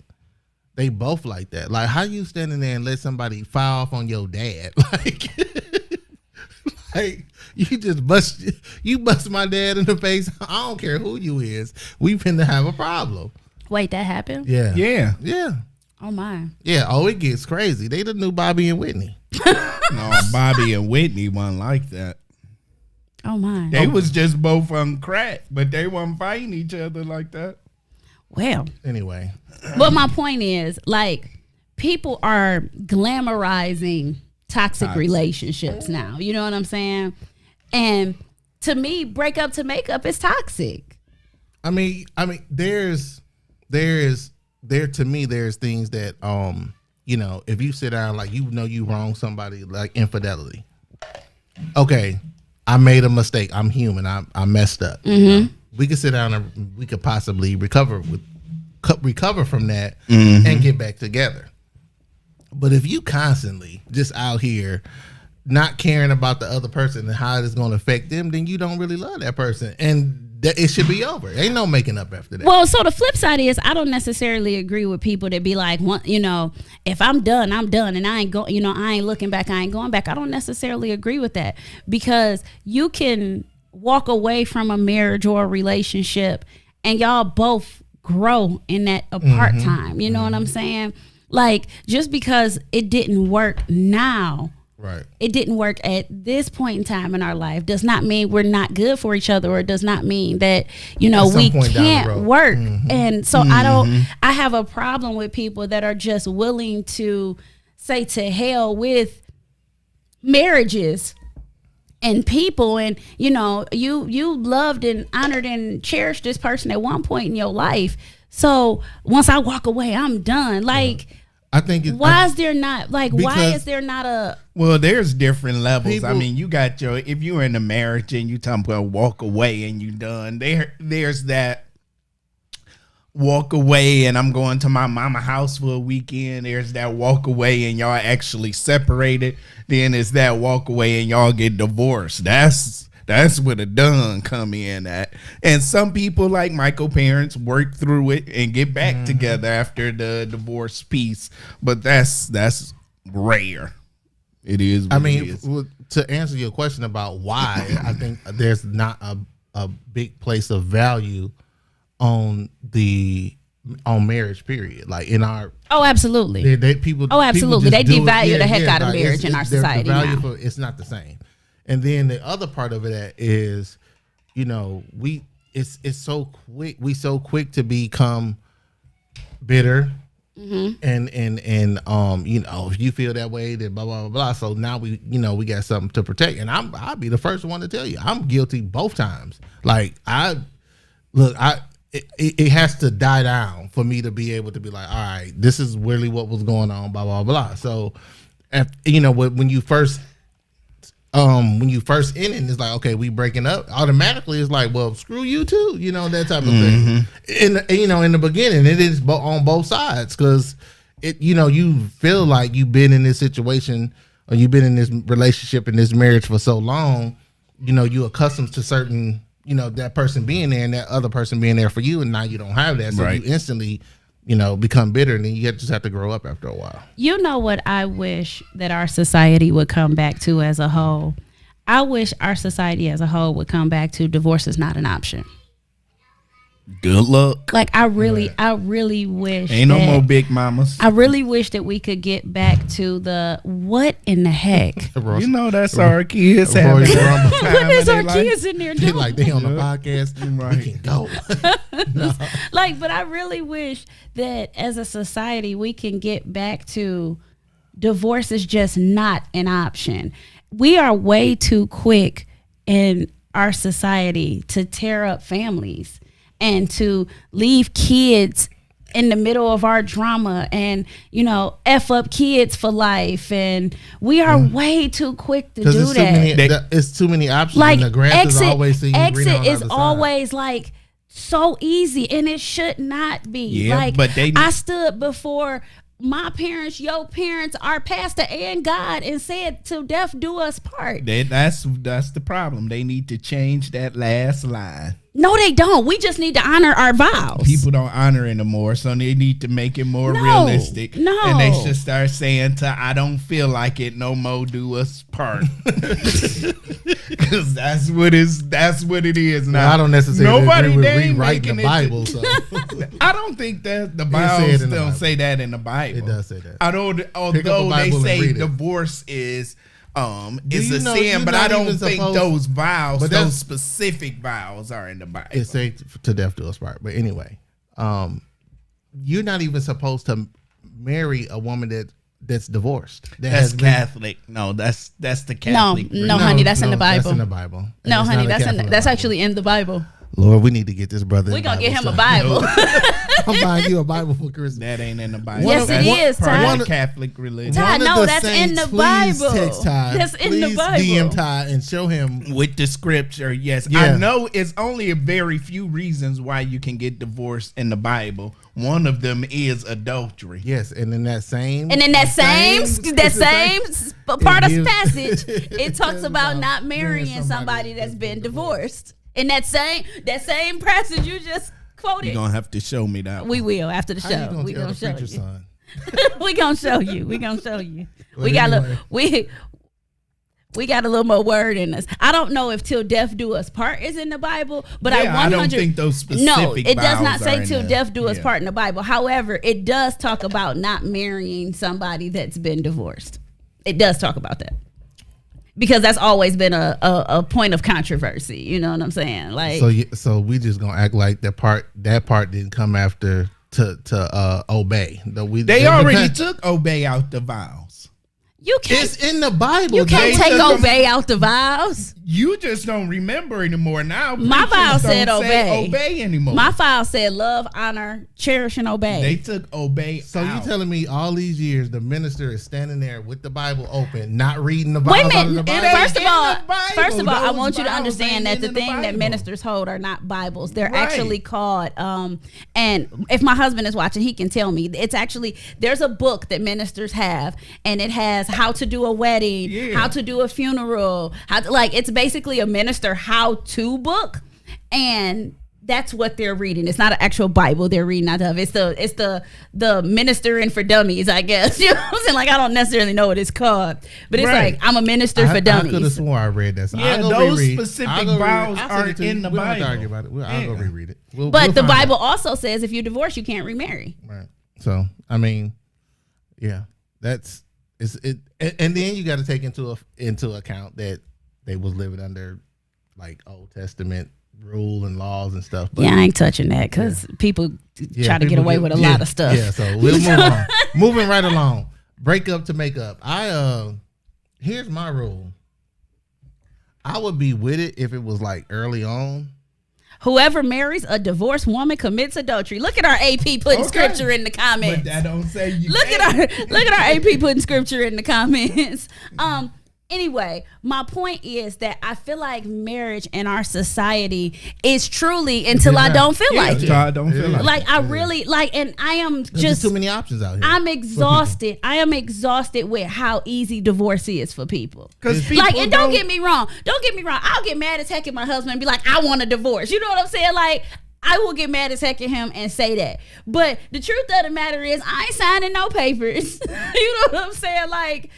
[SPEAKER 4] They both like that. Like, how you standing there and let somebody fire off on your dad? Like you just bust my dad in the face. I don't care who you is. We finna have a problem.
[SPEAKER 3] Wait, that happened?
[SPEAKER 4] Yeah.
[SPEAKER 3] Oh my.
[SPEAKER 4] Yeah. Oh, it gets crazy. They the new Bobby and Whitney.
[SPEAKER 5] No, Bobby and Whitney wasn't like that.
[SPEAKER 3] Oh my.
[SPEAKER 5] They was just both on crack, but they weren't fighting each other like that.
[SPEAKER 3] Well.
[SPEAKER 4] Anyway.
[SPEAKER 3] But my point is, like, people are glamorizing toxic relationships now. You know what I'm saying? And to me, break up to make up is toxic.
[SPEAKER 4] I mean, there's to me, there's things that, you know, if you sit down, like, you know, you wrong somebody, like infidelity. Okay. I made a mistake. I'm human. I messed up. Mm-hmm. We could sit down and we could possibly recover from that and get back together. But if you constantly just out here not caring about the other person and how it's going to affect them, then you don't really love that person, and it should be over. Ain't no making up after that.
[SPEAKER 3] Well, so the flip side is I don't necessarily agree with people that be like, you know, if I'm done, I'm done, and I ain't looking back, I ain't going back. I don't necessarily agree with that, because you can walk away from a marriage or a relationship and y'all both grow in that apart time. You know what I'm saying? Like, just because it didn't work now,
[SPEAKER 4] right?
[SPEAKER 3] It didn't work at this point in time in our life does not mean we're not good for each other, or it does not mean that, you know, we can't work. And so I have a problem with people that are just willing to say to hell with marriages and people, and you know, you loved and honored and cherished this person at one point in your life. So once I walk away, I'm done. Like,
[SPEAKER 4] I think
[SPEAKER 3] why is there not a
[SPEAKER 5] well, there's different levels. I mean, you got if you're in a marriage and you talking about walk away and you done, there's that walk away and I'm going to my mama house for a weekend. There's that walk away and y'all actually separated. Then it's that walk away and y'all get divorced. That's where the done come in at. And some people, like Michael parents, work through it and get back together after the divorce piece. But that's rare. It is.
[SPEAKER 4] I mean, to answer your question about why, I think there's not a big place of value on marriage, period. Like in our
[SPEAKER 3] absolutely.
[SPEAKER 4] They
[SPEAKER 3] devalue the heck out of marriage in our society.
[SPEAKER 4] The value for it's not the same. And then the other part of it is, you know, it's so quick. We so quick to become bitter, and you know, if you feel that way, then blah blah blah blah. So now we got something to protect. And I'll be the first one to tell you, I'm guilty both times. Like it has to die down for me to be able to be like, all right, this is really what was going on, blah blah blah. So, you know, when you first in it, it's like, okay, we breaking up. Automatically, it's like, well, screw you too, you know, that type of thing. In the beginning, it is on both sides, because you feel like you've been in this situation or you've been in this relationship, in this marriage for so long, you know, you're accustomed to certain, you know, that person being there and that other person being there for you, and now you don't have that, so you instantly, you know, become bitter, and then you just have to grow up after a while.
[SPEAKER 3] You know what I wish that our society would come back to as a whole? I wish our society as a whole would come back to divorce is not an option.
[SPEAKER 5] Good luck.
[SPEAKER 3] Like, I really wish.
[SPEAKER 5] Ain't no more big mamas.
[SPEAKER 3] I really wish that we could get back to the what in the heck.
[SPEAKER 5] You know, that's our kids having.
[SPEAKER 3] What is our kids in there doing?
[SPEAKER 4] They on the podcast. Right. We can go.
[SPEAKER 3] No. Like, but I really wish that as a society we can get back to divorce is just not an option. We are way too quick in our society to tear up families. and to leave kids in the middle of our drama and, F up kids for life. And we are way too quick to do that.
[SPEAKER 4] It's too many options.
[SPEAKER 3] Like,
[SPEAKER 4] and the grass is always greener on the
[SPEAKER 3] exit is
[SPEAKER 4] other
[SPEAKER 3] always like so easy, and it should not be.
[SPEAKER 5] Yeah,
[SPEAKER 3] like,
[SPEAKER 5] but
[SPEAKER 3] I stood before my parents, your parents, our pastor, and God, and said, "Till death do us part."
[SPEAKER 5] That's the problem. They need to change that last line.
[SPEAKER 3] No, they don't. We just need to honor our vows.
[SPEAKER 5] People don't honor it anymore, so they need to make it more
[SPEAKER 3] No,
[SPEAKER 5] realistic.
[SPEAKER 3] no.
[SPEAKER 5] And they should start saying I don't feel like it no more, do us part. Because that's what it is now.
[SPEAKER 4] Well, I don't necessarily agree with
[SPEAKER 5] they ain't
[SPEAKER 4] rewriting the
[SPEAKER 5] making it
[SPEAKER 4] Bible. So
[SPEAKER 5] I don't think that the
[SPEAKER 4] It
[SPEAKER 5] Bible
[SPEAKER 4] said in the
[SPEAKER 5] don't
[SPEAKER 4] Bible.
[SPEAKER 5] say that in the Bible.
[SPEAKER 4] It does say that.
[SPEAKER 5] Although
[SPEAKER 4] Pick up a
[SPEAKER 5] they
[SPEAKER 4] Bible and
[SPEAKER 5] say
[SPEAKER 4] read it.
[SPEAKER 5] divorce is is
[SPEAKER 4] you
[SPEAKER 5] a
[SPEAKER 4] know
[SPEAKER 5] sin,
[SPEAKER 4] you're
[SPEAKER 5] but I
[SPEAKER 4] not
[SPEAKER 5] don't
[SPEAKER 4] even
[SPEAKER 5] think
[SPEAKER 4] supposed-
[SPEAKER 5] those vows,
[SPEAKER 4] But
[SPEAKER 5] those
[SPEAKER 4] that's-
[SPEAKER 5] specific vows, are in the Bible.
[SPEAKER 4] it say to death do us part. But anyway, you're not even supposed to marry a woman that's divorced.
[SPEAKER 5] That's Catholic. No, that's the Catholic.
[SPEAKER 3] No, honey, that's in the Bible.
[SPEAKER 4] That's in the Bible. And
[SPEAKER 3] No,
[SPEAKER 4] it's
[SPEAKER 3] honey,
[SPEAKER 4] not a Catholic
[SPEAKER 3] that's
[SPEAKER 4] Bible.
[SPEAKER 3] actually in the Bible.
[SPEAKER 4] Lord, we need to get this brother.
[SPEAKER 3] We're
[SPEAKER 4] in
[SPEAKER 3] going to get him a
[SPEAKER 4] Bible
[SPEAKER 3] Bible.
[SPEAKER 4] stuff. I'm buying you a Bible for Christmas.
[SPEAKER 5] That ain't in the Bible.
[SPEAKER 3] Yes,
[SPEAKER 5] That's
[SPEAKER 3] it is,
[SPEAKER 5] part
[SPEAKER 3] Ty.
[SPEAKER 5] of the Catholic religion.
[SPEAKER 3] Ty,
[SPEAKER 4] One of
[SPEAKER 3] no,
[SPEAKER 4] the
[SPEAKER 3] that's in
[SPEAKER 4] saints,
[SPEAKER 3] the
[SPEAKER 4] please
[SPEAKER 3] Bible.
[SPEAKER 4] Text Ty.
[SPEAKER 3] That's in the
[SPEAKER 4] Please
[SPEAKER 3] Bible.
[SPEAKER 4] DM Ty and show him.
[SPEAKER 5] With the scripture, yes.
[SPEAKER 4] Yeah.
[SPEAKER 5] I know it's only a very few reasons why you can get divorced in the Bible. One of them is adultery.
[SPEAKER 4] Yes, and in that same
[SPEAKER 3] And in that same part of
[SPEAKER 4] gives-
[SPEAKER 3] passage, it talks
[SPEAKER 4] tells
[SPEAKER 3] about
[SPEAKER 4] about
[SPEAKER 3] not marrying
[SPEAKER 4] marrying
[SPEAKER 3] somebody that's been divorced. In that same passage you just quoted.
[SPEAKER 5] You're going to have to show me that
[SPEAKER 3] We
[SPEAKER 5] one.
[SPEAKER 3] will after the
[SPEAKER 4] How you
[SPEAKER 3] show.
[SPEAKER 4] gonna
[SPEAKER 3] We
[SPEAKER 4] tell
[SPEAKER 3] gonna
[SPEAKER 4] the
[SPEAKER 3] show
[SPEAKER 4] preacher's
[SPEAKER 3] you.
[SPEAKER 4] son?
[SPEAKER 3] We gonna show you. We gonna show you.
[SPEAKER 4] Well,
[SPEAKER 3] We got
[SPEAKER 4] anyway.
[SPEAKER 3] we got a little more word in us. I don't know if "till death do us part" is in the Bible, but
[SPEAKER 5] Yeah,
[SPEAKER 3] I
[SPEAKER 5] I don't
[SPEAKER 3] 100
[SPEAKER 5] think those specific
[SPEAKER 3] No, it does not
[SPEAKER 5] vows are
[SPEAKER 3] say
[SPEAKER 5] in
[SPEAKER 3] "till
[SPEAKER 5] there.
[SPEAKER 3] death do us
[SPEAKER 5] Yeah.
[SPEAKER 3] part" in the Bible. However, it does talk about not marrying somebody that's been divorced. It does talk about that. Because that's always been a point of controversy. You know what I'm saying? Like,
[SPEAKER 4] So we just gonna act like that part didn't come after to obey.
[SPEAKER 5] They already took obey out the vows.
[SPEAKER 3] you can't
[SPEAKER 4] It's in the Bible.
[SPEAKER 3] you can't
[SPEAKER 5] They
[SPEAKER 3] take
[SPEAKER 5] took 'em-
[SPEAKER 3] obey out the vows.
[SPEAKER 5] You just don't remember anymore now.
[SPEAKER 3] My
[SPEAKER 5] Preachers
[SPEAKER 3] vow said
[SPEAKER 5] don't say
[SPEAKER 3] obey.
[SPEAKER 5] obey anymore.
[SPEAKER 3] My file said love, honor, cherish, and obey.
[SPEAKER 5] They took obey
[SPEAKER 4] So
[SPEAKER 5] out.
[SPEAKER 4] you telling me all these years the minister is standing there with the Bible open, not reading the Bible
[SPEAKER 3] Wait a
[SPEAKER 4] out of the
[SPEAKER 3] minute.
[SPEAKER 4] Bible?
[SPEAKER 3] First of
[SPEAKER 5] in
[SPEAKER 3] all,
[SPEAKER 5] the Bible.
[SPEAKER 3] I
[SPEAKER 5] Those
[SPEAKER 3] want you to
[SPEAKER 5] vows
[SPEAKER 3] understand
[SPEAKER 5] ain't
[SPEAKER 3] that the
[SPEAKER 5] in the
[SPEAKER 3] thing that
[SPEAKER 5] Bible.
[SPEAKER 3] ministers hold are not Bibles. They're
[SPEAKER 5] Right.
[SPEAKER 3] actually called. And if my husband is watching, he can tell me. It's actually there's a book that ministers have, and it has how to do a wedding,
[SPEAKER 5] Yeah.
[SPEAKER 3] how to do a funeral, it's basically a minister how-to book, and that's what they're reading. It's not an actual Bible they're reading out of. It's the ministering for dummies, I guess. You know what I'm saying? Like, I don't necessarily know what it's called, but it's
[SPEAKER 5] Right.
[SPEAKER 3] like I'm a minister for
[SPEAKER 4] I could have
[SPEAKER 3] dummies.
[SPEAKER 4] sworn I read that. So
[SPEAKER 5] Yeah,
[SPEAKER 4] I'll go
[SPEAKER 5] those
[SPEAKER 4] reread.
[SPEAKER 5] specific
[SPEAKER 4] I'll go
[SPEAKER 5] vows
[SPEAKER 4] reread. I'll send
[SPEAKER 5] aren't
[SPEAKER 4] it to you.
[SPEAKER 5] in the
[SPEAKER 4] We don't have to
[SPEAKER 5] Bible.
[SPEAKER 4] argue about it. I'll go
[SPEAKER 5] Yeah.
[SPEAKER 4] reread it.
[SPEAKER 3] But
[SPEAKER 4] we'll
[SPEAKER 3] the
[SPEAKER 4] find
[SPEAKER 3] Bible
[SPEAKER 4] out.
[SPEAKER 3] also says if you divorce, you can't remarry.
[SPEAKER 4] Right. So I mean, yeah, that's it. And then you got to take into account that they was living under like Old Testament rule and laws and stuff. But
[SPEAKER 3] Yeah, I ain't touching that because people
[SPEAKER 4] yeah,
[SPEAKER 3] try to get
[SPEAKER 4] people
[SPEAKER 3] away with a lot of stuff.
[SPEAKER 4] Yeah, so we'll move on. Moving right along. Break up to make up. Here's my rule. I would be with it if it was like early on.
[SPEAKER 3] Whoever marries a divorced woman commits adultery. Look at our AP putting
[SPEAKER 5] Okay.
[SPEAKER 3] scripture in the comments.
[SPEAKER 5] But that don't say you
[SPEAKER 3] Look
[SPEAKER 5] can't.
[SPEAKER 3] at our AP putting scripture in the comments. Anyway, my point is that I feel like marriage in our society is truly until I don't feel like it.
[SPEAKER 5] I don't feel
[SPEAKER 3] Like I really like, and I am
[SPEAKER 4] There's
[SPEAKER 3] just
[SPEAKER 4] too many options out here.
[SPEAKER 3] I'm exhausted. I am exhausted with how easy divorce is for people.
[SPEAKER 5] 'Cause
[SPEAKER 3] Like,
[SPEAKER 5] people
[SPEAKER 3] and don't get me wrong. Don't get me wrong. I'll get mad as heck at my husband and be like, I want a divorce. You know what I'm saying? Like, I will get mad as heck at him and say that. But the truth of the matter is, I ain't signing no papers. You know what I'm saying? Like,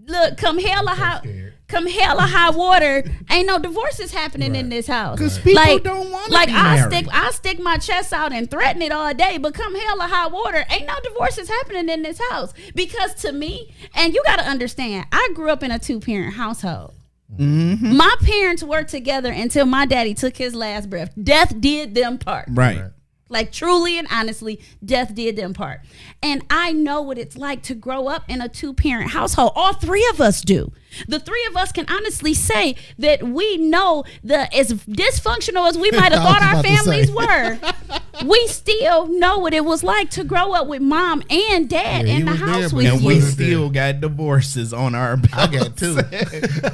[SPEAKER 3] look, come hell or high water, ain't no divorces happening in this house.
[SPEAKER 5] 'Cause people don't wanna
[SPEAKER 3] like
[SPEAKER 5] be
[SPEAKER 3] I
[SPEAKER 5] married.
[SPEAKER 3] stick my chest out and threaten it all day, but come hell or high water, ain't no divorces happening in this house. Because to me, and you got to understand, I grew up in a 2-parent household.
[SPEAKER 5] Mm-hmm.
[SPEAKER 3] My parents were together until my daddy took his last breath. Death did them part.
[SPEAKER 5] Right.
[SPEAKER 3] Like, truly and honestly, death did them part. And I know what it's like to grow up in a 2-parent household. All 3 of us do. The 3 of us can honestly say that we know as dysfunctional as we might have thought our families were, we still know what it was like to grow up with mom and dad in the house with
[SPEAKER 5] and
[SPEAKER 3] you.
[SPEAKER 5] we still got divorces on our belt.
[SPEAKER 4] I got 2.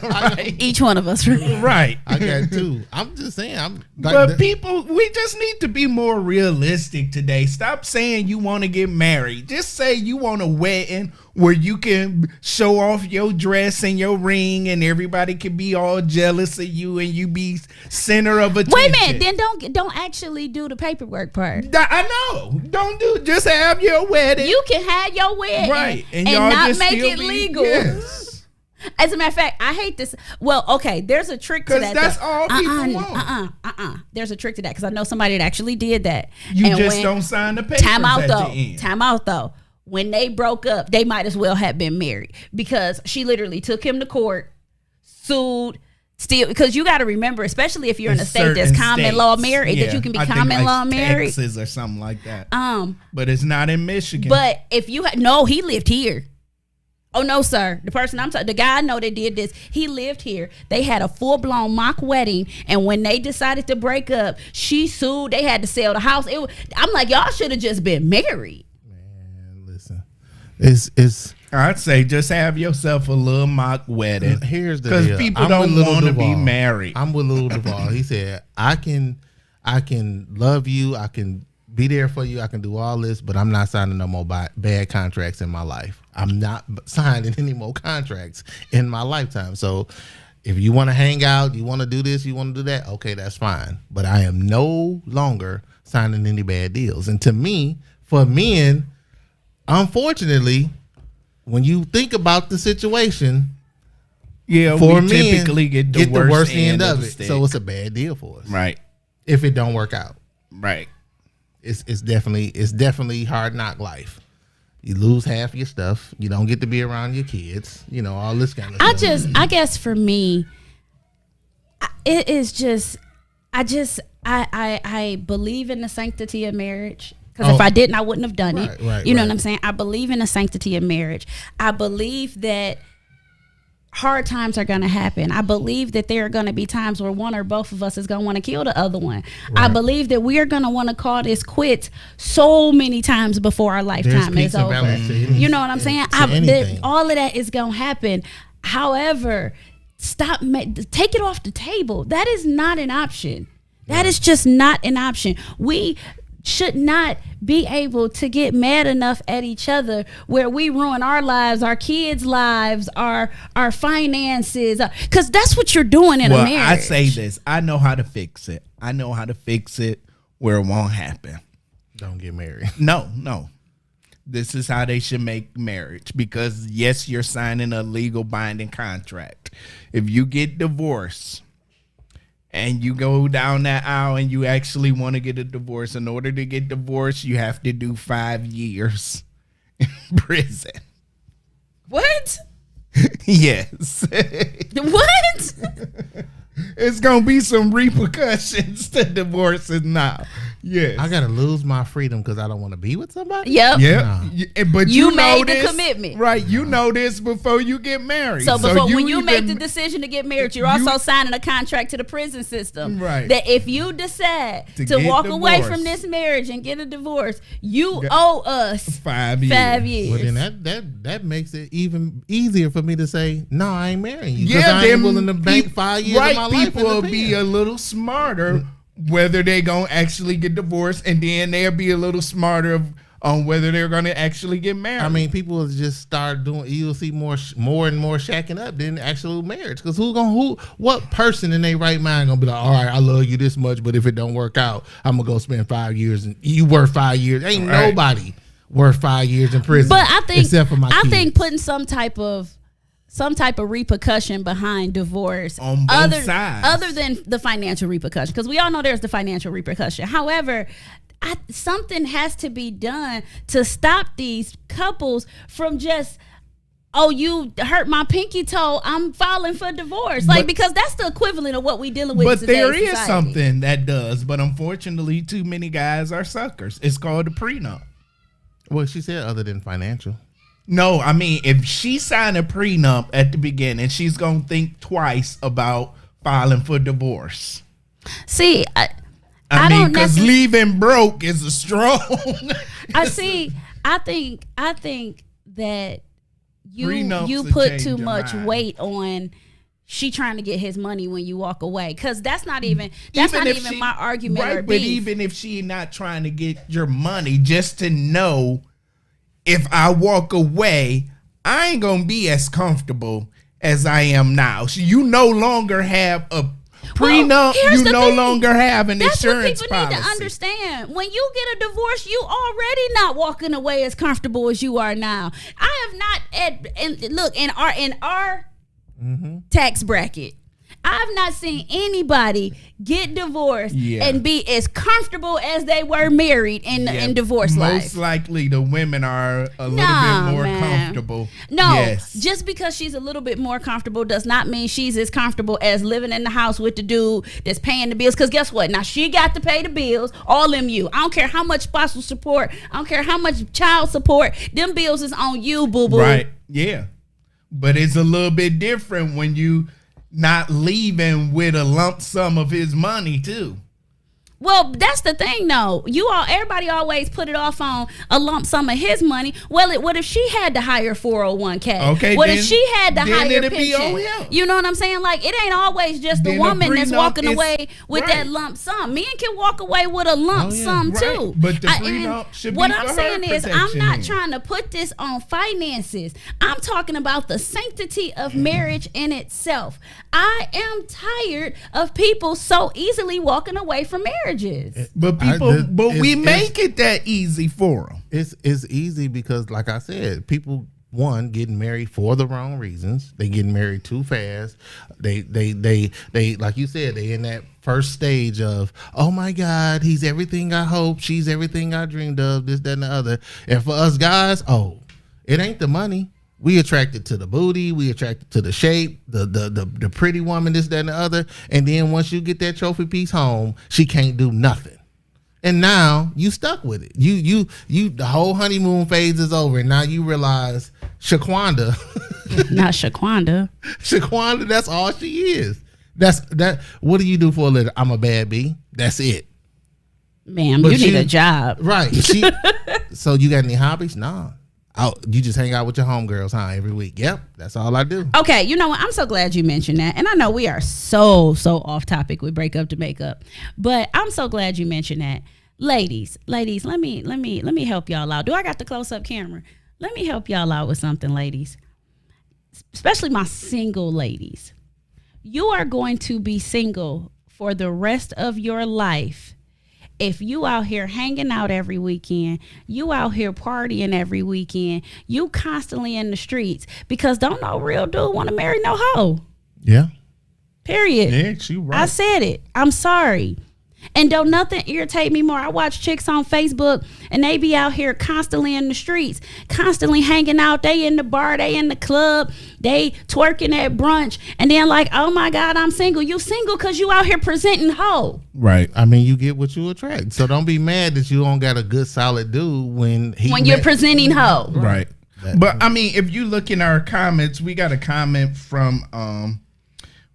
[SPEAKER 5] Right.
[SPEAKER 3] Each one of us.
[SPEAKER 5] Right.
[SPEAKER 4] I got 2. I'm just saying.
[SPEAKER 5] But people, we just need to be more realistic today. Stop saying you want to get married. Just say you want a wedding where you can show off your dress and your ring and everybody can be all jealous of you and you be center of attention.
[SPEAKER 3] Wait a minute, then don't actually do the paperwork part.
[SPEAKER 5] I know. Don't do, just have your wedding.
[SPEAKER 3] You can have your wedding,
[SPEAKER 5] Right.
[SPEAKER 3] and
[SPEAKER 5] y'all
[SPEAKER 3] not
[SPEAKER 5] just
[SPEAKER 3] make
[SPEAKER 5] still
[SPEAKER 3] it
[SPEAKER 5] be-
[SPEAKER 3] legal.
[SPEAKER 5] Yes.
[SPEAKER 3] As a matter of fact, I hate this. Well, okay, there's a trick to
[SPEAKER 5] 'Cause
[SPEAKER 3] that.
[SPEAKER 5] that's
[SPEAKER 3] though.
[SPEAKER 5] all people want.
[SPEAKER 3] There's a trick to that because I know somebody that actually did that.
[SPEAKER 5] You
[SPEAKER 3] And
[SPEAKER 5] just
[SPEAKER 3] when-
[SPEAKER 5] don't sign the papers
[SPEAKER 3] Time out
[SPEAKER 5] at
[SPEAKER 3] though.
[SPEAKER 5] the end.
[SPEAKER 3] Time out though. When they broke up, they might as well have been married because she literally took him to court, sued. Still, because you got to remember, especially if you're in a state that's common law married, that you can be
[SPEAKER 5] I think
[SPEAKER 3] common law married.
[SPEAKER 5] Texas or something like that.
[SPEAKER 3] Um,
[SPEAKER 5] But it's not in Michigan.
[SPEAKER 3] But if you no, he lived here. Oh no, sir. The person I'm talking, the guy I know that did this, he lived here. They had a full-blown mock wedding, and when they decided to break up, she sued. They had to sell the house. I'm like, y'all should have just been married.
[SPEAKER 4] Man, listen, it's.
[SPEAKER 5] I'd say just have yourself a little mock wedding.
[SPEAKER 4] Here's the
[SPEAKER 5] because
[SPEAKER 4] deal.
[SPEAKER 5] people
[SPEAKER 4] I'm
[SPEAKER 5] don't
[SPEAKER 4] with Lil
[SPEAKER 5] want to be
[SPEAKER 4] Duval.
[SPEAKER 5] married.
[SPEAKER 4] I'm with Lil Duval. He said, I can love you. I can be there for you. I can do all this, but I'm not signing no more bad contracts in my life. I'm not signing any more contracts in my lifetime. So if you want to hang out, you want to do this, you want to do that, okay, that's fine. But I am no longer signing any bad deals. And to me, for men, unfortunately, when you think about the situation,
[SPEAKER 5] Yeah,
[SPEAKER 4] for
[SPEAKER 5] we
[SPEAKER 4] men,
[SPEAKER 5] typically get the worst
[SPEAKER 4] end of
[SPEAKER 5] the
[SPEAKER 4] it.
[SPEAKER 5] stick.
[SPEAKER 4] So it's a bad deal for us.
[SPEAKER 5] Right,
[SPEAKER 4] If it don't work out.
[SPEAKER 5] right.
[SPEAKER 4] It's definitely hard knock life. You lose half your stuff. You don't get to be around your kids. You know, all this kind of stuff.
[SPEAKER 3] I guess for me, it is just, I believe in the sanctity of marriage. Because if I didn't, I wouldn't have done it.
[SPEAKER 4] Right,
[SPEAKER 3] you know
[SPEAKER 4] right.
[SPEAKER 3] what I'm saying? I believe in the sanctity of marriage. I believe that hard times are going to happen. I believe that there are going to be times where one or both of us is going to want to kill the other one. I believe that we are going to want to call this quits so many times before our lifetime
[SPEAKER 4] peaks
[SPEAKER 3] is
[SPEAKER 4] and
[SPEAKER 3] over.
[SPEAKER 4] valleys to any-
[SPEAKER 3] You know what I'm saying?
[SPEAKER 4] to anything.
[SPEAKER 3] All of that is going to happen. However, take it off the table. That is not an option. That is just not an option. We should not be able to get mad enough at each other where we ruin our lives, our kids' lives, our finances, because that's what you're doing in a marriage.
[SPEAKER 5] I say this. I know how to fix it. I know how to fix it where it won't happen.
[SPEAKER 4] Don't get married.
[SPEAKER 5] No. This is how they should make marriage. Because yes, you're signing a legal binding contract. If you get divorced and you go down that aisle and you actually want to get a divorce, in order to get divorced, you have to do 5 years in prison.
[SPEAKER 3] What?
[SPEAKER 5] Yes.
[SPEAKER 3] What?
[SPEAKER 5] It's going to be some repercussions to divorces now. Yes.
[SPEAKER 4] I gotta lose my freedom because I don't want to be with somebody.
[SPEAKER 3] Yep.
[SPEAKER 5] Yeah,
[SPEAKER 4] Nah.
[SPEAKER 5] but
[SPEAKER 3] You
[SPEAKER 5] know
[SPEAKER 3] made the
[SPEAKER 5] this,
[SPEAKER 3] commitment.
[SPEAKER 5] right? You know this before you get married.
[SPEAKER 3] So before when you make the
[SPEAKER 5] even-
[SPEAKER 3] decision to get married, you're also signing a contract to the prison system.
[SPEAKER 5] Right.
[SPEAKER 3] That if you decide
[SPEAKER 5] To
[SPEAKER 3] to
[SPEAKER 5] get
[SPEAKER 3] walk away
[SPEAKER 5] divorced.
[SPEAKER 3] from this marriage and get a divorce, you owe us
[SPEAKER 5] 5 years.
[SPEAKER 3] 5 years.
[SPEAKER 4] Well, then that makes it even easier for me to say no. I ain't marrying you.
[SPEAKER 5] Yeah,
[SPEAKER 4] I ain't
[SPEAKER 5] then
[SPEAKER 4] willing to bank 5 years
[SPEAKER 5] right,
[SPEAKER 4] of my life.
[SPEAKER 5] people will be a little smarter whether they gonna actually get divorced, and then they'll be a little smarter on whether they're gonna actually get married.
[SPEAKER 4] I mean, people will just start doing. You'll see more and more shacking up than actual marriage. Because what person in their right mind gonna be like, all right, I love you this much, but if it don't work out, I'm gonna go spend 5 years and you worth 5 years. Ain't
[SPEAKER 5] Right.
[SPEAKER 4] nobody worth 5 years in prison.
[SPEAKER 3] But I think
[SPEAKER 4] except for my kids.
[SPEAKER 3] think putting some type of repercussion behind divorce
[SPEAKER 5] On both sides.
[SPEAKER 3] other than the financial repercussion, because we all know there's the financial repercussion. However, something has to be done to stop these couples from just oh, you hurt my pinky toe, I'm filing for divorce. Like, because that's the equivalent of what we dealing with.
[SPEAKER 5] But
[SPEAKER 3] today
[SPEAKER 5] there is
[SPEAKER 3] society.
[SPEAKER 5] something that does. But unfortunately, too many guys are suckers. It's called a prenup.
[SPEAKER 4] Well, she said other than financial.
[SPEAKER 5] No, I mean, if she signed a prenup at the beginning, she's going to think twice about filing for divorce.
[SPEAKER 3] See,
[SPEAKER 5] I mean, because leaving broke is a strong.
[SPEAKER 3] I think that
[SPEAKER 5] Prenups
[SPEAKER 3] you
[SPEAKER 5] will
[SPEAKER 3] put
[SPEAKER 5] change
[SPEAKER 3] too
[SPEAKER 5] your
[SPEAKER 3] much
[SPEAKER 5] mind.
[SPEAKER 3] weight on she trying to get his money when you walk away, because that's not even
[SPEAKER 5] if
[SPEAKER 3] my argument
[SPEAKER 5] right,
[SPEAKER 3] or
[SPEAKER 5] but
[SPEAKER 3] beef.
[SPEAKER 5] even if she not trying to get your money, just to know if I walk away, I ain't gonna be as comfortable as I am now. So you no longer have a prenup.
[SPEAKER 3] Here's
[SPEAKER 5] You
[SPEAKER 3] the
[SPEAKER 5] no
[SPEAKER 3] thing.
[SPEAKER 5] longer have an
[SPEAKER 3] That's what
[SPEAKER 5] insurance
[SPEAKER 3] people
[SPEAKER 5] policy.
[SPEAKER 3] need to understand. When you get a divorce, you already not walking away as comfortable as you are now. I have not in our tax bracket, I've not seen anybody get divorced and be as comfortable as they were married in divorce life.
[SPEAKER 5] Most likely the women are a little bit more comfortable.
[SPEAKER 3] No,
[SPEAKER 5] Yes.
[SPEAKER 3] just because she's a little bit more comfortable does not mean she's as comfortable as living in the house with the dude that's paying the bills. Because guess what? Now she got to pay the bills, all them you. I don't care how much spousal support. I don't care how much child support. Them bills is on you, boo-boo.
[SPEAKER 5] Right. Yeah. But it's a little bit different when you not leaving with a lump sum of his money too.
[SPEAKER 3] Well, that's the thing, though. Everybody always put it off on a lump sum of his money. Well, what if she had to hire 401k?
[SPEAKER 5] Okay,
[SPEAKER 3] what
[SPEAKER 5] then-
[SPEAKER 3] if she had to
[SPEAKER 5] then
[SPEAKER 3] hire
[SPEAKER 5] it'd be on
[SPEAKER 3] pension?
[SPEAKER 5] him.
[SPEAKER 3] You know what I'm saying? Like, it ain't always just the
[SPEAKER 5] Then a
[SPEAKER 3] woman that's
[SPEAKER 5] prenup
[SPEAKER 3] walking
[SPEAKER 5] is-
[SPEAKER 3] away with
[SPEAKER 5] right.
[SPEAKER 3] that lump sum. Men can walk away with a lump sum
[SPEAKER 5] right.
[SPEAKER 3] too.
[SPEAKER 5] But the
[SPEAKER 3] And
[SPEAKER 5] prenup should
[SPEAKER 3] what
[SPEAKER 5] be
[SPEAKER 3] I'm
[SPEAKER 5] for her
[SPEAKER 3] saying is, I'm
[SPEAKER 5] protection
[SPEAKER 3] not
[SPEAKER 5] then.
[SPEAKER 3] trying to put this on finances. I'm talking about the sanctity of marriage in itself. I am tired of people so easily walking away from marriages.
[SPEAKER 5] But we make it that easy for them.
[SPEAKER 4] It's easy because, like I said, people getting married for the wrong reasons. They getting married too fast. They like you said, they in that first stage of, oh my God, he's everything I hope, she's everything I dreamed of, this, that, and the other. And for us guys, it ain't the money. We attracted to the booty, we attracted to the shape, the pretty woman, this, that, and the other. And then once you get that trophy piece home, she can't do nothing. And now you stuck with it. You the whole honeymoon phase is over, and now you realize Shaquanda,
[SPEAKER 3] Not Shaquanda.
[SPEAKER 4] Shaquanda, that's all she is. That. What do you do for a living? I'm a bad bee. That's it.
[SPEAKER 3] Ma'am,
[SPEAKER 4] But
[SPEAKER 3] you need
[SPEAKER 4] you-
[SPEAKER 3] a job.
[SPEAKER 4] Right. So you got any hobbies? Nah. You just hang out with your homegirls, huh? Every week. Yep. That's all I do.
[SPEAKER 3] Okay, you know what? I'm so glad you mentioned that. And I know we are so off topic with breakup to makeup, but I'm so glad you mentioned that. Ladies, let me help y'all out. Do I got the close-up camera? Let me help y'all out with something, ladies. Especially my single ladies. You are going to be single for the rest of your life if you out here hanging out every weekend, you out here partying every weekend, you constantly in the streets, because don't no real dude want to marry no hoe.
[SPEAKER 4] Yeah.
[SPEAKER 3] Period.
[SPEAKER 5] Yeah, she right.
[SPEAKER 3] I said it. I'm sorry. And don't nothing irritate me more. I watch chicks on Facebook and they be out here constantly in the streets, constantly hanging out. They in the bar, they in the club, they twerking at brunch. And then like, oh my God, I'm single. You single because you out here presenting hoe.
[SPEAKER 5] Right.
[SPEAKER 4] I mean, you get what you attract. So don't be mad that you don't got a good solid dude when
[SPEAKER 3] you're presenting hoe.
[SPEAKER 5] Right. But I mean, if you look in our comments, we got a comment from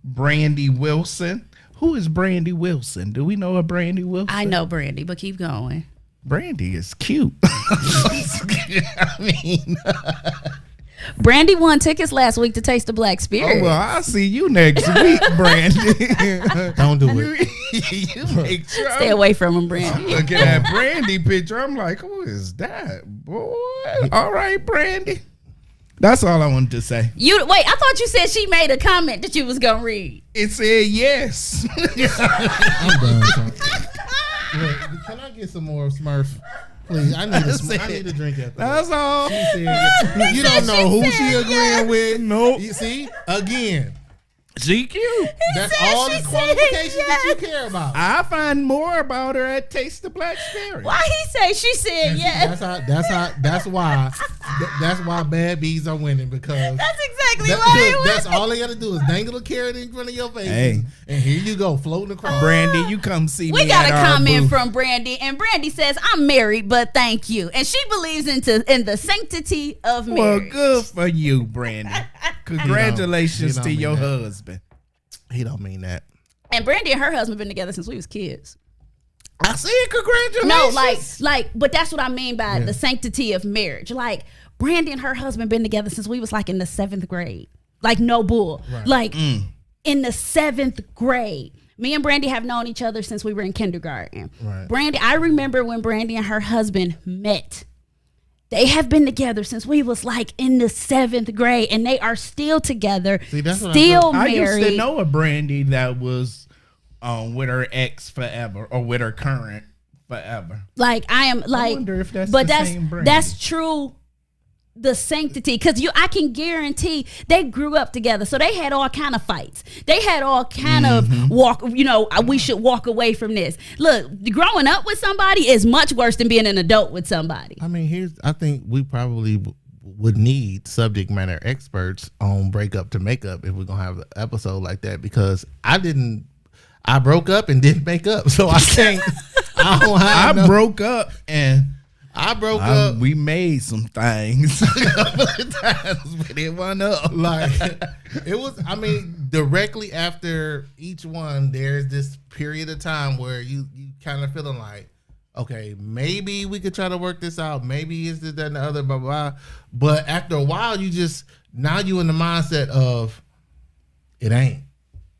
[SPEAKER 5] Brandy Wilson. Who is Brandy Wilson? Do we know a Brandy Wilson?
[SPEAKER 3] I know Brandy, but keep going.
[SPEAKER 5] Brandy is cute. I mean,
[SPEAKER 3] Brandy won tickets last week to Taste the Black Spirit.
[SPEAKER 5] oh, well, I'll see you next week, Brandy.
[SPEAKER 4] Don't do it.
[SPEAKER 5] You make sure.
[SPEAKER 3] Stay away from him, Brandy.
[SPEAKER 5] Looking at Brandy picture, I'm like, who is that, boy? All right, Brandy. That's all I wanted to say.
[SPEAKER 3] Wait, I thought you said she made a comment that you was gonna read.
[SPEAKER 5] It said yes.
[SPEAKER 4] I'm done. Wait, can I get some more Smurf? Please, I need a drink after
[SPEAKER 5] That's all.
[SPEAKER 4] that. You don't know who she agreeing with.
[SPEAKER 5] Nope.
[SPEAKER 4] You see? Again.
[SPEAKER 5] GQ.
[SPEAKER 4] That's
[SPEAKER 3] said
[SPEAKER 4] all
[SPEAKER 3] she
[SPEAKER 4] the
[SPEAKER 3] said
[SPEAKER 4] qualifications that you
[SPEAKER 3] yes.
[SPEAKER 4] care about.
[SPEAKER 5] I find more about her at Taste the Black Spirit.
[SPEAKER 3] Why he say she said
[SPEAKER 4] And see,
[SPEAKER 3] yes?
[SPEAKER 4] That's why bad bees are winning, because
[SPEAKER 3] That's exactly why it was.
[SPEAKER 4] that's all they got to do is dangle a carrot in front of your face,
[SPEAKER 5] Hey.
[SPEAKER 4] and here you go floating across.
[SPEAKER 5] Brandy, you come see
[SPEAKER 3] We
[SPEAKER 5] me
[SPEAKER 3] got
[SPEAKER 5] at
[SPEAKER 3] a
[SPEAKER 5] our
[SPEAKER 3] comment
[SPEAKER 5] booth.
[SPEAKER 3] from Brandy, and Brandy says, "I'm married, but thank you." And she believes in the sanctity of
[SPEAKER 5] Well,
[SPEAKER 3] marriage.
[SPEAKER 5] good for you, Brandy. Congratulations
[SPEAKER 4] He
[SPEAKER 5] to
[SPEAKER 4] don't
[SPEAKER 5] your
[SPEAKER 4] mean that.
[SPEAKER 5] husband.
[SPEAKER 4] He don't mean that.
[SPEAKER 3] And Brandy and her husband been together since we was kids.
[SPEAKER 5] I said congratulations.
[SPEAKER 3] No, but that's what I mean by the sanctity of marriage. Like Brandy and her husband been together since we was like in the 7th grade. Like no bull.
[SPEAKER 4] Right.
[SPEAKER 3] Like in the 7th grade. Me and Brandy have known each other since we were in kindergarten.
[SPEAKER 4] Right.
[SPEAKER 3] Brandy, I remember when Brandy and her husband met. They have been together since we was like in the 7th grade, and they are still together,
[SPEAKER 4] See, that's what I
[SPEAKER 3] still
[SPEAKER 5] I
[SPEAKER 3] married.
[SPEAKER 5] used to know a Brandy that was with her ex forever, or with her current forever.
[SPEAKER 3] Like I am like,
[SPEAKER 5] wonder if that's
[SPEAKER 3] but
[SPEAKER 5] the
[SPEAKER 3] that's
[SPEAKER 5] same Brandy.
[SPEAKER 3] that's true. The sanctity, because I can guarantee they grew up together, so they had all kind of fights. They had all kind of walk. We should walk away from this. Look, growing up with somebody is much worse than being an adult with somebody.
[SPEAKER 4] I mean, I think we probably would need subject matter experts on breakup to makeup if we're gonna have an episode like that, because I broke up and didn't make up, so I can't. I don't have no-
[SPEAKER 5] broke up and
[SPEAKER 4] I broke up.
[SPEAKER 5] we made some things a couple of times, but it wasn't up.
[SPEAKER 4] Like it was, I mean, directly after each one, there's this period of time where you kind of feeling like, okay, maybe we could try to work this out. Maybe it's this, that, and the other, blah, blah, blah. But after a while, now you in the mindset of it ain't.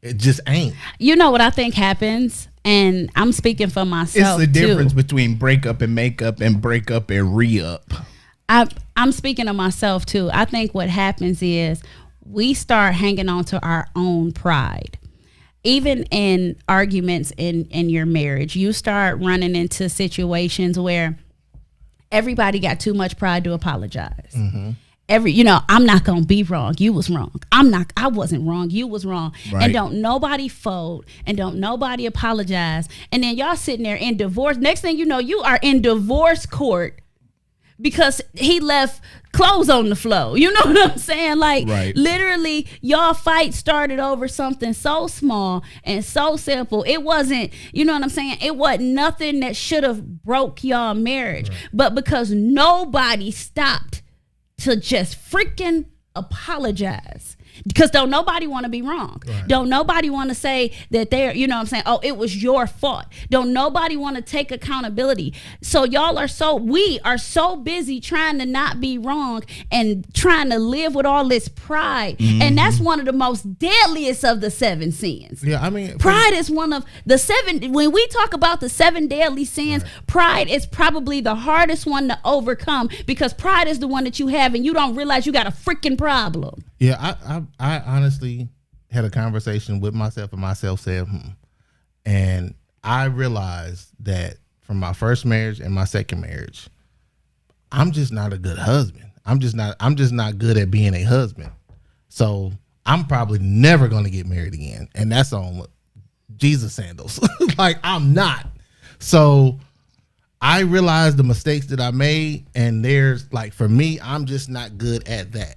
[SPEAKER 4] It just ain't.
[SPEAKER 3] You know what I think happens, and I'm speaking for
[SPEAKER 5] It's
[SPEAKER 3] myself
[SPEAKER 5] the difference
[SPEAKER 3] too.
[SPEAKER 5] between breakup and makeup and breakup and re-up.
[SPEAKER 3] I'm speaking of myself too. I think what happens is we start hanging on to our own pride. Even in arguments in your marriage, you start running into situations where everybody got too much pride to apologize. I'm not gonna be wrong. You was wrong. I wasn't wrong. You was wrong.
[SPEAKER 5] Right.
[SPEAKER 3] And don't nobody fold and don't nobody apologize. And then y'all sitting there in divorce. Next thing you know, you are in divorce court because he left clothes on the floor. You know what I'm saying? Like
[SPEAKER 5] Right.
[SPEAKER 3] literally y'all fight started over something so small and so simple. It wasn't, you know what I'm saying? It wasn't nothing that should have broke y'all marriage. But because nobody stopped to just freaking apologize. Because don't nobody want to be wrong.
[SPEAKER 4] Right.
[SPEAKER 3] Don't nobody want to say that they're, you know what I'm saying, oh, it was your fault. Don't nobody want to take accountability. So we are so busy trying to not be wrong and trying to live with all this pride. And that's one of the most deadliest of the 7 sins.
[SPEAKER 4] Yeah, I mean,
[SPEAKER 3] Pride is one of the 7. When we talk about the 7 deadly sins, pride is probably the hardest one to overcome, because pride is the one that you have and you don't realize you got a freaking problem.
[SPEAKER 4] Yeah, I honestly had a conversation with myself, and myself said, and I realized that from my first marriage and my second marriage, I'm just not a good husband. I'm just not good at being a husband. So I'm probably never going to get married again, and that's on Jesus sandals. Like, I'm not. So I realized the mistakes that I made, and there's like, for me, I'm just not good at that.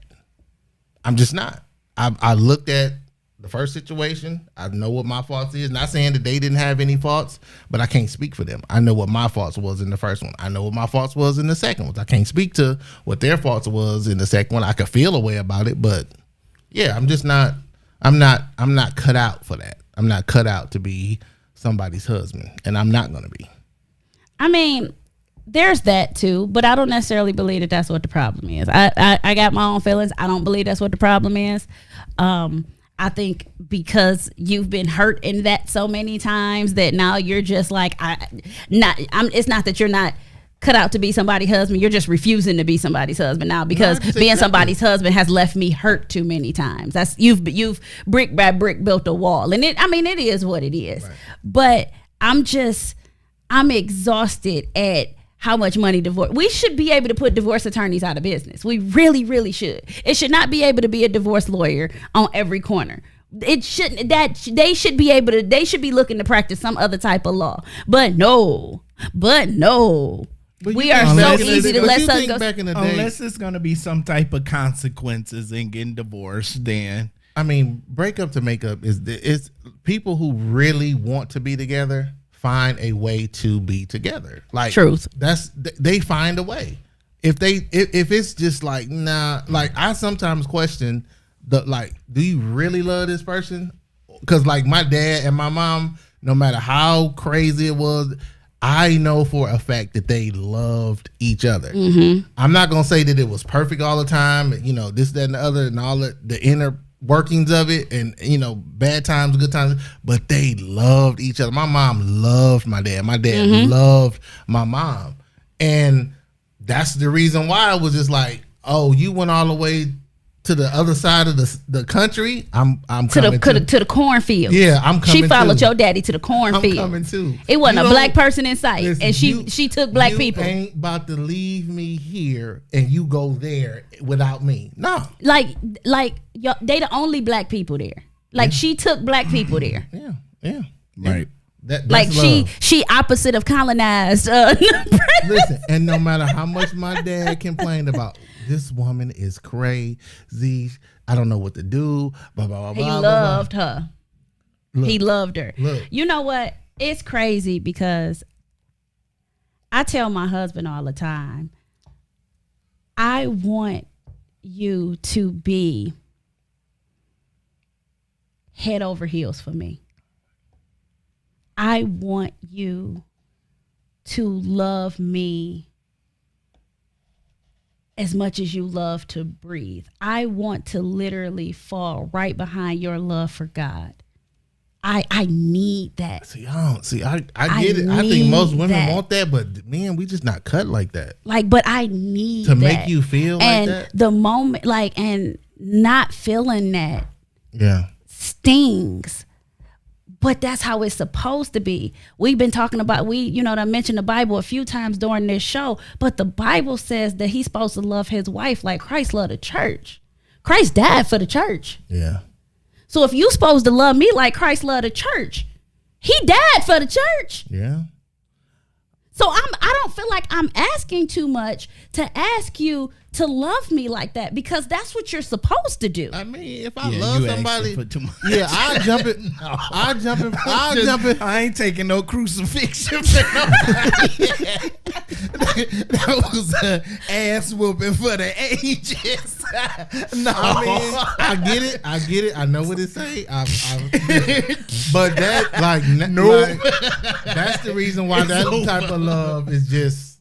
[SPEAKER 4] I'm just not. I looked at the first situation. I know what my faults is. Not saying that they didn't have any faults, but I can't speak for them. I know what my faults was in the first one. I know what my faults was in the second one. I can't speak to what their faults was in the second one. I could feel a way about it, but yeah, I'm not cut out for that. I'm not cut out to be somebody's husband, and I'm not going to be.
[SPEAKER 3] I mean, there's that too, but I don't necessarily believe that that's what the problem is. I got my own feelings. I don't believe that's what the problem is. I think because you've been hurt in that so many times that now you're just like, it's not that you're not cut out to be somebody's husband. You're just refusing to be somebody's husband now because being somebody's husband has left me hurt too many times. That's you've brick by brick built a wall, and it is what it is. Right. But I'm exhausted at how much money divorce. We should be able to put divorce attorneys out of business. We really, really should. It should not be able to be a divorce lawyer on every corner. It shouldn't. That they should be able to. They should be looking to practice some other type of law. But no.
[SPEAKER 4] But
[SPEAKER 3] We are so easy to let something go.
[SPEAKER 4] Back in the day,
[SPEAKER 5] unless it's going to be some type of consequences in getting divorced, then
[SPEAKER 4] I mean, breakup to makeup is people who really want to be together find a way to be together. Like
[SPEAKER 3] Truth.
[SPEAKER 4] They find a way. If it's just like, nah, like I sometimes question do you really love this person? Because like my dad and my mom, no matter how crazy it was, I know for a fact that they loved each other. Mm-hmm. I'm not gonna say that it was perfect all the time, this, that, and the other, and all the inner workings of it, and bad times, good times, but they loved each other. My mom loved my dad. My dad loved my mom, and that's the reason why I was just like, oh, you went all the way to the other side of the country. I'm coming
[SPEAKER 3] to the cornfield.
[SPEAKER 4] Yeah, I'm coming.
[SPEAKER 3] She followed
[SPEAKER 4] too.
[SPEAKER 3] your daddy to the cornfield.
[SPEAKER 4] I'm coming too.
[SPEAKER 3] It wasn't a black person in sight,
[SPEAKER 4] listen,
[SPEAKER 3] and she took black people.
[SPEAKER 4] You ain't about to leave me here and you go there without me. No.
[SPEAKER 3] Like they the only black people there. Like she took black people there.
[SPEAKER 4] Yeah.
[SPEAKER 5] right.
[SPEAKER 4] That's
[SPEAKER 3] Like
[SPEAKER 4] love.
[SPEAKER 3] she opposite of colonized.
[SPEAKER 4] Listen, and no matter how much my dad complained about, this woman is crazy, I don't know what to do, blah, blah, blah,
[SPEAKER 3] He
[SPEAKER 4] blah,
[SPEAKER 3] loved
[SPEAKER 4] blah.
[SPEAKER 3] her.
[SPEAKER 4] Look,
[SPEAKER 3] He loved her.
[SPEAKER 4] look.
[SPEAKER 3] You know what? It's crazy because I tell my husband all the time, I want you to be head over heels for me. I want you to love me as much as you love to breathe. I want to literally fall right behind your love for God. I need that.
[SPEAKER 4] I get it. I think most women want that, but man, we just not cut like that.
[SPEAKER 3] But I need
[SPEAKER 4] To
[SPEAKER 3] that.
[SPEAKER 4] make you feel like
[SPEAKER 3] and
[SPEAKER 4] that?
[SPEAKER 3] the moment, and not feeling that
[SPEAKER 4] Yeah.
[SPEAKER 3] stings. But that's how it's supposed to be. We've been talking about, I mentioned the Bible a few times during this show, but the Bible says that he's supposed to love his wife like Christ loved the church. Christ died for the church.
[SPEAKER 4] Yeah.
[SPEAKER 3] So if you supposed to love me like Christ loved the church, he died for the church.
[SPEAKER 4] Yeah.
[SPEAKER 3] So I don't feel like I'm asking too much to ask you to love me like that, because that's what you're supposed to do.
[SPEAKER 4] I mean, if I
[SPEAKER 5] Yeah,
[SPEAKER 4] love
[SPEAKER 5] you asking
[SPEAKER 4] somebody,
[SPEAKER 5] for too much.
[SPEAKER 4] yeah, I'll jump it. I'll jump it. I'll jump it.
[SPEAKER 5] I ain't taking no crucifixion. That was an ass whooping for the ages. No,
[SPEAKER 4] I mean, I get it. I know what it say. But that, that's the reason why that type of love is just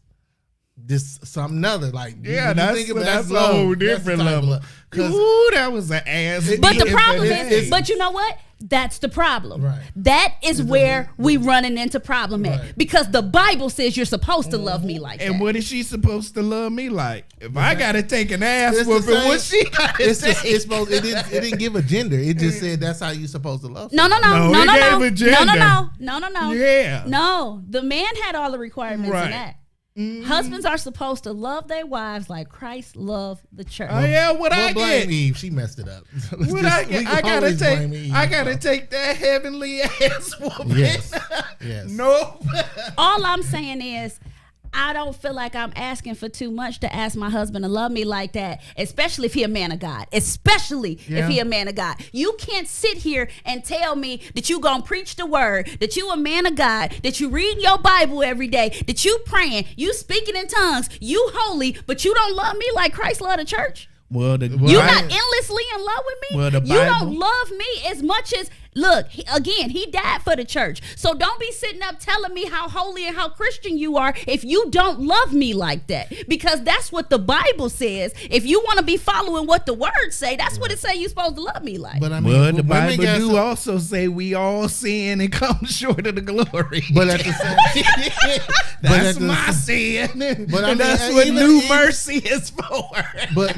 [SPEAKER 4] something other. Like,
[SPEAKER 5] yeah,
[SPEAKER 4] that's
[SPEAKER 5] a whole different level. Ooh, that was an ass.
[SPEAKER 3] But the problem
[SPEAKER 4] it's-
[SPEAKER 3] is, but you know what? That's the problem.
[SPEAKER 4] Right.
[SPEAKER 3] That is where we running into problem at.
[SPEAKER 4] Right.
[SPEAKER 3] Because the Bible says you're supposed to love me like
[SPEAKER 5] And
[SPEAKER 3] that.
[SPEAKER 5] what is she supposed to love me like? If I gotta take an ass
[SPEAKER 4] It's the
[SPEAKER 5] whooping,
[SPEAKER 4] same.
[SPEAKER 5] what she gotta
[SPEAKER 4] It's
[SPEAKER 5] take?
[SPEAKER 4] supposed. It didn't give a gender. It just said that's how you supposed to love.
[SPEAKER 3] No.
[SPEAKER 5] No, it gave a gender.
[SPEAKER 3] No.
[SPEAKER 5] Yeah.
[SPEAKER 3] No, the man had all the requirements
[SPEAKER 5] Right.
[SPEAKER 3] in that. Husbands are supposed to love their wives like Christ loved the church.
[SPEAKER 5] Oh yeah, what I
[SPEAKER 4] blame
[SPEAKER 5] get?
[SPEAKER 4] Eve. She messed it up.
[SPEAKER 5] What I get? I gotta take that heavenly ass whooping.
[SPEAKER 4] Yes. Yes.
[SPEAKER 5] No.
[SPEAKER 3] All I'm saying is, I don't feel like I'm asking for too much to ask my husband to love me like that, especially if he a man of God. Especially if he a man of God. You can't sit here and tell me that you gonna preach the word, that you a man of God, that you reading your Bible every day, that you praying, you speaking in tongues, you holy, but you don't love me like Christ loved the church.
[SPEAKER 5] Well,
[SPEAKER 3] You not endlessly in love with me.
[SPEAKER 5] Well, the
[SPEAKER 3] You don't
[SPEAKER 5] Bible-
[SPEAKER 3] love me as much as, look, he died for the church. So don't be sitting up telling me how holy and how Christian you are if you don't love me like that. Because that's what the Bible says. If you want to be following what the words say, that's what it say you're supposed to love me like.
[SPEAKER 4] But I mean,
[SPEAKER 5] Well, the
[SPEAKER 4] women
[SPEAKER 5] Bible
[SPEAKER 4] got
[SPEAKER 5] do
[SPEAKER 4] some-
[SPEAKER 5] also say we all sin and come short of the glory.
[SPEAKER 4] But at the same,
[SPEAKER 5] That's
[SPEAKER 4] at the
[SPEAKER 5] my
[SPEAKER 4] same-
[SPEAKER 5] sin.
[SPEAKER 4] But I
[SPEAKER 5] And
[SPEAKER 4] mean,
[SPEAKER 5] that's what
[SPEAKER 4] even-
[SPEAKER 5] new
[SPEAKER 4] even-
[SPEAKER 5] mercy is for.
[SPEAKER 4] But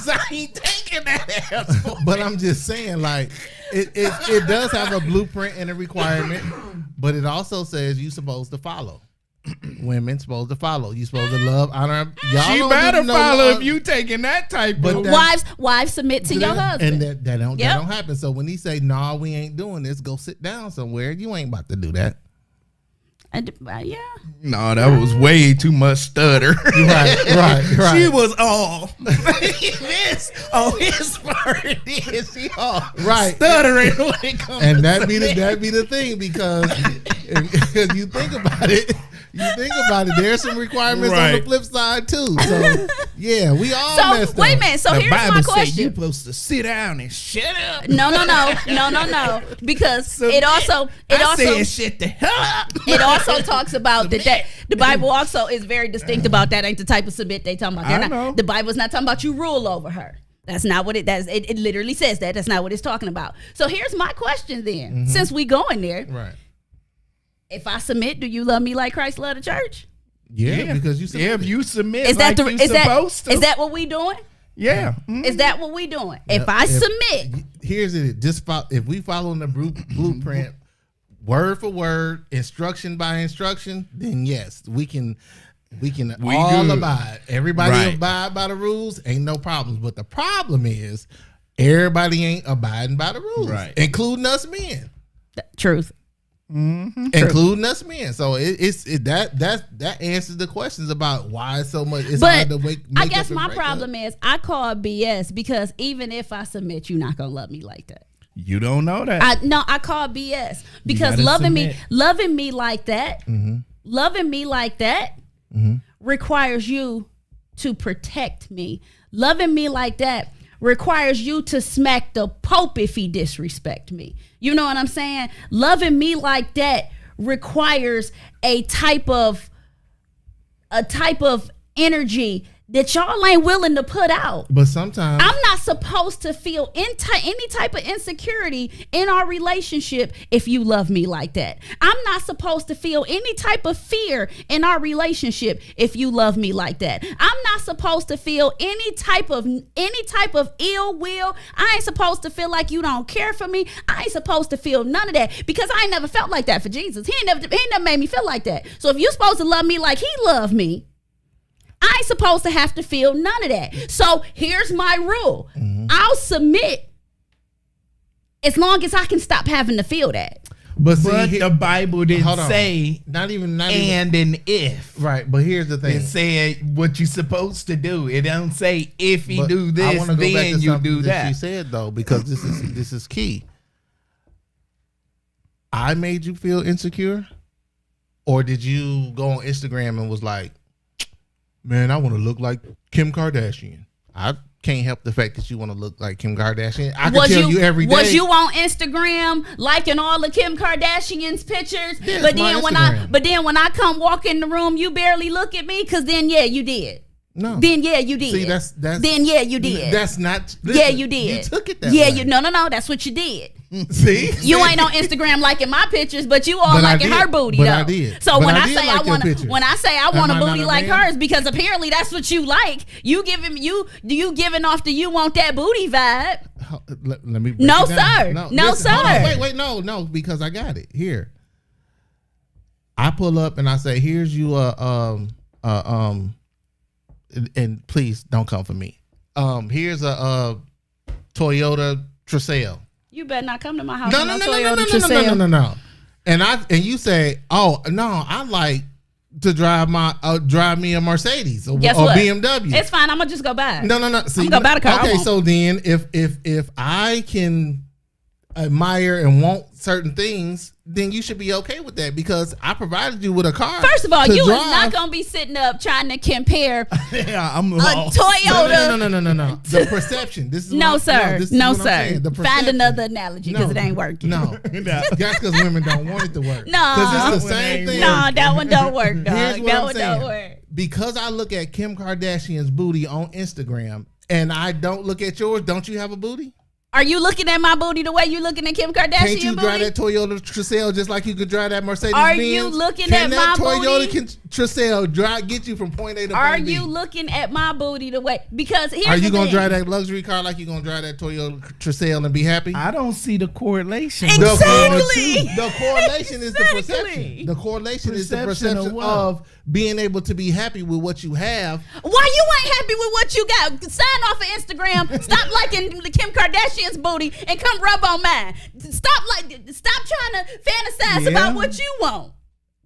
[SPEAKER 5] I ain't taking that ass for.
[SPEAKER 4] but I'm just saying, like, it does have a blueprint and a requirement, but it also says you're supposed to follow. women supposed to follow. You supposed to love, honor. Y'all
[SPEAKER 5] She
[SPEAKER 4] don't
[SPEAKER 5] better
[SPEAKER 4] even know
[SPEAKER 5] follow
[SPEAKER 4] love.
[SPEAKER 5] if you taking that type
[SPEAKER 4] But
[SPEAKER 5] of.
[SPEAKER 4] that-
[SPEAKER 3] Wives submit to your husband.
[SPEAKER 4] And that don't happen. So when he say, "Nah, we ain't doing this," go sit down somewhere. You ain't about to do that.
[SPEAKER 3] Yeah.
[SPEAKER 5] No, that was way too much stutter.
[SPEAKER 4] Right.
[SPEAKER 5] She was all this on his part. She all
[SPEAKER 4] Right.
[SPEAKER 5] stuttering when it comes.
[SPEAKER 4] And that be the thing because if you think about it. There's some requirements on the
[SPEAKER 5] Right.
[SPEAKER 4] flip side too. So yeah, we all messed
[SPEAKER 3] So wait a
[SPEAKER 4] up.
[SPEAKER 3] minute. So
[SPEAKER 5] The
[SPEAKER 3] here's
[SPEAKER 5] Bible
[SPEAKER 3] my
[SPEAKER 5] say
[SPEAKER 3] question.
[SPEAKER 5] you supposed to sit down and shut up.
[SPEAKER 3] No. Because
[SPEAKER 5] Submit. I said shit the hell up.
[SPEAKER 3] it also talks about that the Bible also is very distinct about that. Ain't the type of submit they talking about.
[SPEAKER 5] I know.
[SPEAKER 3] The Bible's not talking about you rule over her. That's not what it literally says that. That's not what it's talking about. So here's my question then. Since we going there,
[SPEAKER 4] Right.
[SPEAKER 3] if I submit, do you love me like Christ loved the church?
[SPEAKER 4] Yeah, because you
[SPEAKER 5] Yeah, if you submit
[SPEAKER 3] Is that
[SPEAKER 5] like you supposed to.
[SPEAKER 3] is that what we doing?
[SPEAKER 5] Yeah.
[SPEAKER 3] Is that what we doing? If I submit,
[SPEAKER 4] here's it. Just if we follow the blueprint, word for word, instruction by instruction, then yes, we can all
[SPEAKER 5] good.
[SPEAKER 4] abide. Everybody
[SPEAKER 5] Right.
[SPEAKER 4] abide by the rules. Ain't no problems. But the problem is everybody ain't abiding by the rules,
[SPEAKER 5] Right.
[SPEAKER 4] including us men.
[SPEAKER 3] truth.
[SPEAKER 4] Including us men. So that answers the questions about why so much. It's
[SPEAKER 3] But
[SPEAKER 4] hard to make
[SPEAKER 3] I
[SPEAKER 4] up
[SPEAKER 3] guess
[SPEAKER 4] and
[SPEAKER 3] my
[SPEAKER 4] break
[SPEAKER 3] problem
[SPEAKER 4] up.
[SPEAKER 3] is I call it BS because even if I submit, you're not gonna love me like that.
[SPEAKER 5] You don't know that.
[SPEAKER 3] I call it BS because
[SPEAKER 5] gotta
[SPEAKER 3] loving
[SPEAKER 5] submit.
[SPEAKER 3] me like that,
[SPEAKER 4] Mm-hmm.
[SPEAKER 3] loving me like that requires you to protect me. Loving me like that requires you to smack the Pope if he disrespect me. You know what I'm saying? Loving me like that requires a type of energy that y'all ain't willing to put out.
[SPEAKER 4] But sometimes
[SPEAKER 3] I'm not supposed to feel any type of insecurity in our relationship if you love me like that. I'm not supposed to feel any type of fear in our relationship if you love me like that. I'm not supposed to feel any type of ill will. I ain't supposed to feel like you don't care for me. I ain't supposed to feel none of that because I ain't never felt like that for Jesus. He ain't never made me feel like that. So if you're supposed to love me like he loved me, I ain't supposed to have to feel none of that. So here's my rule. I'll submit as long as I can stop having to feel that.
[SPEAKER 4] But see,
[SPEAKER 5] But the Bible didn't
[SPEAKER 4] hold on.
[SPEAKER 5] say
[SPEAKER 4] not even
[SPEAKER 5] and an if.
[SPEAKER 4] right. But here's the thing.
[SPEAKER 5] It said what you supposed to do. It don't say if you
[SPEAKER 4] But
[SPEAKER 5] do
[SPEAKER 4] I
[SPEAKER 5] this,
[SPEAKER 4] wanna go back
[SPEAKER 5] then
[SPEAKER 4] to
[SPEAKER 5] you
[SPEAKER 4] something
[SPEAKER 5] do that.
[SPEAKER 4] She said though, because this is key. I made you feel insecure, or did you go on Instagram and was like, "Man, I want to look like Kim Kardashian." I can't help the fact that you want to look like Kim Kardashian. I can tell you every day.
[SPEAKER 3] Was you on Instagram liking all of Kim Kardashian's pictures?
[SPEAKER 4] Yeah,
[SPEAKER 3] but
[SPEAKER 4] it's my
[SPEAKER 3] then when I come walk in the room, you barely look at me because then you did.
[SPEAKER 4] No.
[SPEAKER 3] Then you did.
[SPEAKER 4] See, that's
[SPEAKER 3] then you did.
[SPEAKER 4] That's not.
[SPEAKER 3] Yeah, you did.
[SPEAKER 4] You took it that
[SPEAKER 3] yeah,
[SPEAKER 4] way.
[SPEAKER 3] no. That's what you did.
[SPEAKER 4] See,
[SPEAKER 3] You ain't on Instagram liking my pictures, but you all
[SPEAKER 4] But I
[SPEAKER 3] liking
[SPEAKER 4] did.
[SPEAKER 3] her booty
[SPEAKER 4] But
[SPEAKER 3] though.
[SPEAKER 4] I did.
[SPEAKER 3] So
[SPEAKER 4] But
[SPEAKER 3] when
[SPEAKER 4] I
[SPEAKER 3] I
[SPEAKER 4] did
[SPEAKER 3] say
[SPEAKER 4] like
[SPEAKER 3] I
[SPEAKER 4] your
[SPEAKER 3] want
[SPEAKER 4] pictures.
[SPEAKER 3] a
[SPEAKER 4] Am I not
[SPEAKER 3] booty
[SPEAKER 4] a
[SPEAKER 3] like
[SPEAKER 4] man?
[SPEAKER 3] hers, because apparently that's what you like. You giving off the you want that booty vibe.
[SPEAKER 4] Let me. break
[SPEAKER 3] No,
[SPEAKER 4] it down.
[SPEAKER 3] sir. No,
[SPEAKER 4] listen, hold on.
[SPEAKER 3] sir.
[SPEAKER 4] Wait, no, because I got it here. I pull up and I say, "Here's you, and please don't come for me. Here's a Toyota Tercel.
[SPEAKER 3] You better not come to my house.
[SPEAKER 4] No,
[SPEAKER 3] with
[SPEAKER 4] no, no,
[SPEAKER 3] Toyota
[SPEAKER 4] no, no, no,
[SPEAKER 3] Tercel.
[SPEAKER 4] no. And you say, "Oh no, I like to drive me a Mercedes or
[SPEAKER 3] Guess what?
[SPEAKER 4] BMW."
[SPEAKER 3] It's fine. I'm gonna just go buy it.
[SPEAKER 4] No. See,
[SPEAKER 3] I'm gonna buy the car I
[SPEAKER 4] Okay,
[SPEAKER 3] want.
[SPEAKER 4] so then if I can admire and want certain things, then you should be okay with that because I provided you with a car.
[SPEAKER 3] First of all,
[SPEAKER 4] to
[SPEAKER 3] you
[SPEAKER 4] drive.
[SPEAKER 3] is not gonna be sitting up trying to compare
[SPEAKER 5] Yeah, I'm
[SPEAKER 3] a
[SPEAKER 5] lost.
[SPEAKER 3] Toyota.
[SPEAKER 4] No. The perception. This is
[SPEAKER 3] No,
[SPEAKER 4] what
[SPEAKER 3] sir.
[SPEAKER 4] this is
[SPEAKER 3] No,
[SPEAKER 4] what I'm
[SPEAKER 3] sir.
[SPEAKER 4] saying. The
[SPEAKER 3] Find
[SPEAKER 4] perception.
[SPEAKER 3] another analogy because it ain't working.
[SPEAKER 4] No, that's because women don't want it to work.
[SPEAKER 3] No.
[SPEAKER 4] Because it's the
[SPEAKER 5] That one
[SPEAKER 4] same
[SPEAKER 5] ain't
[SPEAKER 4] thing.
[SPEAKER 3] No, that one don't work, dog.
[SPEAKER 4] Here's what
[SPEAKER 3] That
[SPEAKER 4] I'm
[SPEAKER 3] one
[SPEAKER 4] saying.
[SPEAKER 3] don't work.
[SPEAKER 4] Because I look at Kim Kardashian's booty on Instagram and I don't look at yours, don't you have a booty?
[SPEAKER 3] Are you looking at my booty the way you looking at Kim Kardashian
[SPEAKER 4] Can't you
[SPEAKER 3] booty?
[SPEAKER 4] drive that Toyota Tercel just like you could drive that Mercedes
[SPEAKER 3] Are
[SPEAKER 4] Benz?
[SPEAKER 3] you looking
[SPEAKER 4] Can
[SPEAKER 3] at
[SPEAKER 4] that
[SPEAKER 3] my
[SPEAKER 4] Toyota
[SPEAKER 3] booty?
[SPEAKER 4] Triselle get you from point A to
[SPEAKER 3] Are
[SPEAKER 4] point B?
[SPEAKER 3] you looking at my booty the way? Because here's
[SPEAKER 4] Are you
[SPEAKER 3] the
[SPEAKER 4] gonna
[SPEAKER 3] thing.
[SPEAKER 4] drive that luxury car like you gonna drive that Toyota Triselle and be happy?
[SPEAKER 5] I don't see the correlation.
[SPEAKER 3] Exactly.
[SPEAKER 4] The correlation is the
[SPEAKER 3] Exactly.
[SPEAKER 4] perception. The correlation is the
[SPEAKER 5] Perception of
[SPEAKER 4] perception
[SPEAKER 5] what?
[SPEAKER 4] of being able to be happy with what you have.
[SPEAKER 3] Why you ain't happy with what you got? Sign off of Instagram. Stop liking Kim Kardashian's booty and come rub on mine. Stop trying to fantasize about what you want.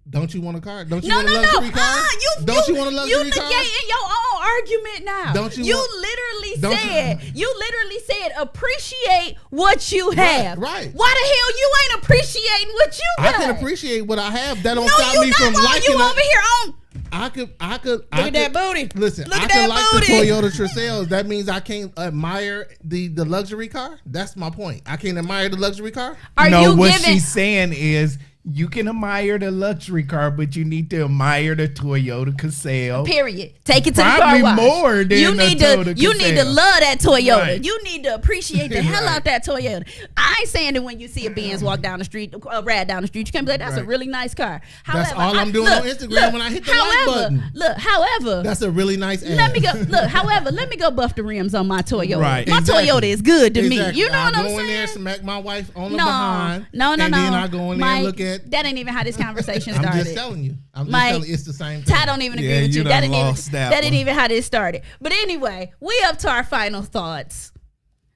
[SPEAKER 4] Don't you want a car? Don't you
[SPEAKER 3] No,
[SPEAKER 4] want a
[SPEAKER 3] no,
[SPEAKER 4] luxury
[SPEAKER 3] no.
[SPEAKER 4] car? Don't you want a luxury
[SPEAKER 3] you
[SPEAKER 4] car?
[SPEAKER 3] negating your own argument now.
[SPEAKER 4] Don't you
[SPEAKER 3] You
[SPEAKER 4] want-
[SPEAKER 3] literally
[SPEAKER 4] don't
[SPEAKER 3] said you literally said appreciate what you have.
[SPEAKER 4] right.
[SPEAKER 3] Why the hell you ain't appreciating what you
[SPEAKER 4] I
[SPEAKER 3] got?
[SPEAKER 4] can appreciate what I have. That don't
[SPEAKER 3] No,
[SPEAKER 4] stop
[SPEAKER 3] you
[SPEAKER 4] me
[SPEAKER 3] not
[SPEAKER 4] from
[SPEAKER 3] wrong.
[SPEAKER 4] liking
[SPEAKER 3] You
[SPEAKER 4] it.
[SPEAKER 3] over here on.
[SPEAKER 4] I could.
[SPEAKER 3] Look at that booty.
[SPEAKER 4] Listen,
[SPEAKER 3] Look
[SPEAKER 4] I
[SPEAKER 3] at
[SPEAKER 4] can
[SPEAKER 3] that
[SPEAKER 4] like
[SPEAKER 3] booty.
[SPEAKER 4] the Toyota Triselles. That means I can't admire the luxury car. That's my point. I can't admire the luxury car.
[SPEAKER 3] Are
[SPEAKER 5] No,
[SPEAKER 3] you
[SPEAKER 5] what
[SPEAKER 3] giving?
[SPEAKER 5] she's saying is you can admire the luxury car, but you need to admire the Toyota Cazelle.
[SPEAKER 3] Period. Take it to
[SPEAKER 5] Probably
[SPEAKER 3] the car wash.
[SPEAKER 5] more than
[SPEAKER 3] you
[SPEAKER 5] the
[SPEAKER 3] need to.
[SPEAKER 5] Toyota
[SPEAKER 3] You need to
[SPEAKER 5] Cazelle.
[SPEAKER 3] love that Toyota.
[SPEAKER 5] Right.
[SPEAKER 3] You need to appreciate the hell
[SPEAKER 4] Right.
[SPEAKER 3] out that Toyota. I ain't saying that when you see a Benz walk down the street, ride down the street, you can't be like, that's a
[SPEAKER 4] Right.
[SPEAKER 3] really nice car.
[SPEAKER 4] That's all I'm doing on Instagram when I hit the like button.
[SPEAKER 3] However,
[SPEAKER 4] That's a really nice ad.
[SPEAKER 3] let me go. Look, however, let me go buff the rims on my Toyota.
[SPEAKER 5] Right.
[SPEAKER 3] My
[SPEAKER 4] Exactly.
[SPEAKER 3] Toyota is good to me.
[SPEAKER 4] Exactly.
[SPEAKER 3] You know what I'm
[SPEAKER 4] I go in there,
[SPEAKER 3] saying?
[SPEAKER 4] smack my wife on the
[SPEAKER 3] No,
[SPEAKER 4] behind.
[SPEAKER 3] no,
[SPEAKER 4] and then I go in there and
[SPEAKER 3] Mike,
[SPEAKER 4] look at.
[SPEAKER 3] that ain't even how this conversation
[SPEAKER 4] I'm
[SPEAKER 3] started.
[SPEAKER 4] just telling you. I'm just
[SPEAKER 3] Mike,
[SPEAKER 4] telling you. It's the same thing.
[SPEAKER 3] Ty don't even agree
[SPEAKER 5] Yeah,
[SPEAKER 3] with
[SPEAKER 5] you
[SPEAKER 3] you.
[SPEAKER 5] done
[SPEAKER 3] That didn't
[SPEAKER 5] lost
[SPEAKER 3] even
[SPEAKER 5] that
[SPEAKER 3] that didn't
[SPEAKER 5] one.
[SPEAKER 3] even how this started. But anyway, we up to our final thoughts.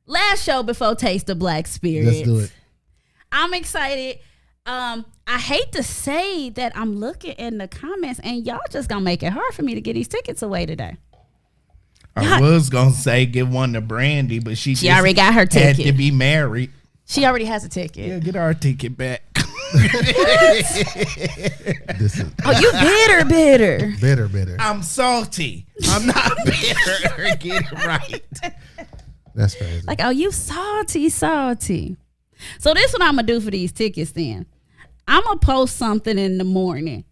[SPEAKER 3] Last show before Taste of Black Spirit.
[SPEAKER 4] Let's do it.
[SPEAKER 3] I'm excited. I hate to say that I'm looking in the comments and y'all just gonna make it hard for me to get these tickets away today.
[SPEAKER 5] I was gonna say give one to Brandy, but she just
[SPEAKER 3] already got her
[SPEAKER 5] had
[SPEAKER 3] ticket.
[SPEAKER 5] to be married.
[SPEAKER 3] She already has a ticket.
[SPEAKER 5] Yeah, get our ticket back.
[SPEAKER 4] This is
[SPEAKER 3] Oh, you bitter.
[SPEAKER 4] bitter.
[SPEAKER 5] I'm salty. I'm not bitter. Get it right.
[SPEAKER 4] That's crazy.
[SPEAKER 3] Like, oh, you salty. So this what I'm gonna do for these tickets then. I'm gonna post something in the morning.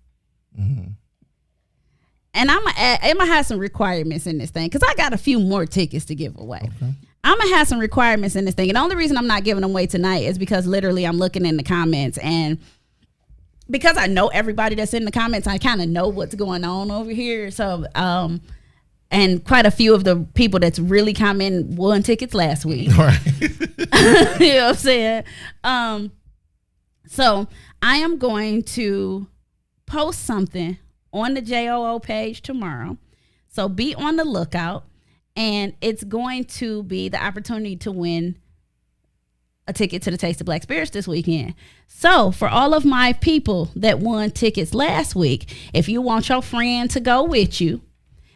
[SPEAKER 3] And I'm gonna have some requirements in this thing because I got a few more tickets to give away. Okay. I'm gonna have some requirements in this thing, and the only reason I'm not giving them away tonight is because literally I'm looking in the comments, and because I know everybody that's in the comments, I kind of know what's going on over here. So, and quite a few of the people that's really commenting won tickets last week.
[SPEAKER 4] Right.
[SPEAKER 3] You know what I'm saying? So I am going to post something on the JOO page tomorrow. So be on the lookout. And it's going to be the opportunity to win a ticket to the Taste of Black Spirits this weekend. So for all of my people that won tickets last week, if you want your friend to go with you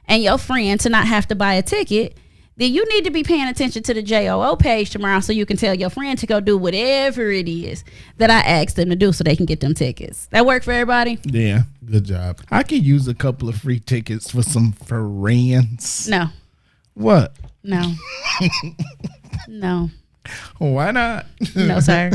[SPEAKER 3] and your friend to not have to buy a ticket, then you need to be paying attention to the JOO page tomorrow so you can tell your friend to go do whatever it is that I asked them to do so they can get them tickets. That work for everybody?
[SPEAKER 5] Yeah,
[SPEAKER 4] Good job.
[SPEAKER 5] I could use a couple of free tickets for some friends.
[SPEAKER 3] No.
[SPEAKER 5] What?
[SPEAKER 3] No. No.
[SPEAKER 5] Why not?
[SPEAKER 3] No, sir.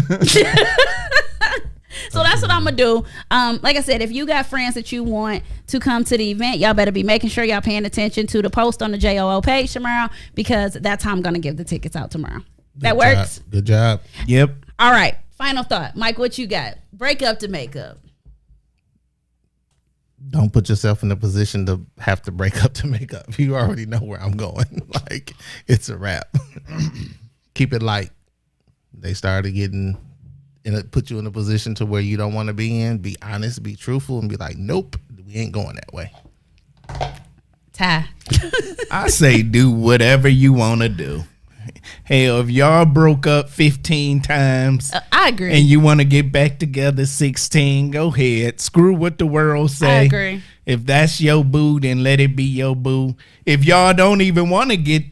[SPEAKER 3] So that's what I'm gonna do. Like I said, if you got friends that you want to come to the event, y'all better be making sure y'all paying attention to the post on the JOO page tomorrow, because that's how I'm gonna give the tickets out tomorrow. That
[SPEAKER 4] Good
[SPEAKER 3] works.
[SPEAKER 4] job. Good job.
[SPEAKER 5] Yep.
[SPEAKER 3] All right. Final thought, Mike. What you got? Break up to make up.
[SPEAKER 4] Don't put yourself in a position to have to break up to make up. You already know where I'm going. Like, it's a wrap. Keep it light. They started getting put you in a position to where you don't want to be in. Be honest, be truthful, and be like, nope, we ain't going that way.
[SPEAKER 3] Ty.
[SPEAKER 5] I say do whatever you want to do. Hell, if y'all broke up 15 times
[SPEAKER 3] I agree.
[SPEAKER 5] and you want to get back together 16, go ahead. Screw what the world say.
[SPEAKER 3] I agree.
[SPEAKER 5] If that's your boo, then let it be your boo. If y'all don't even want to get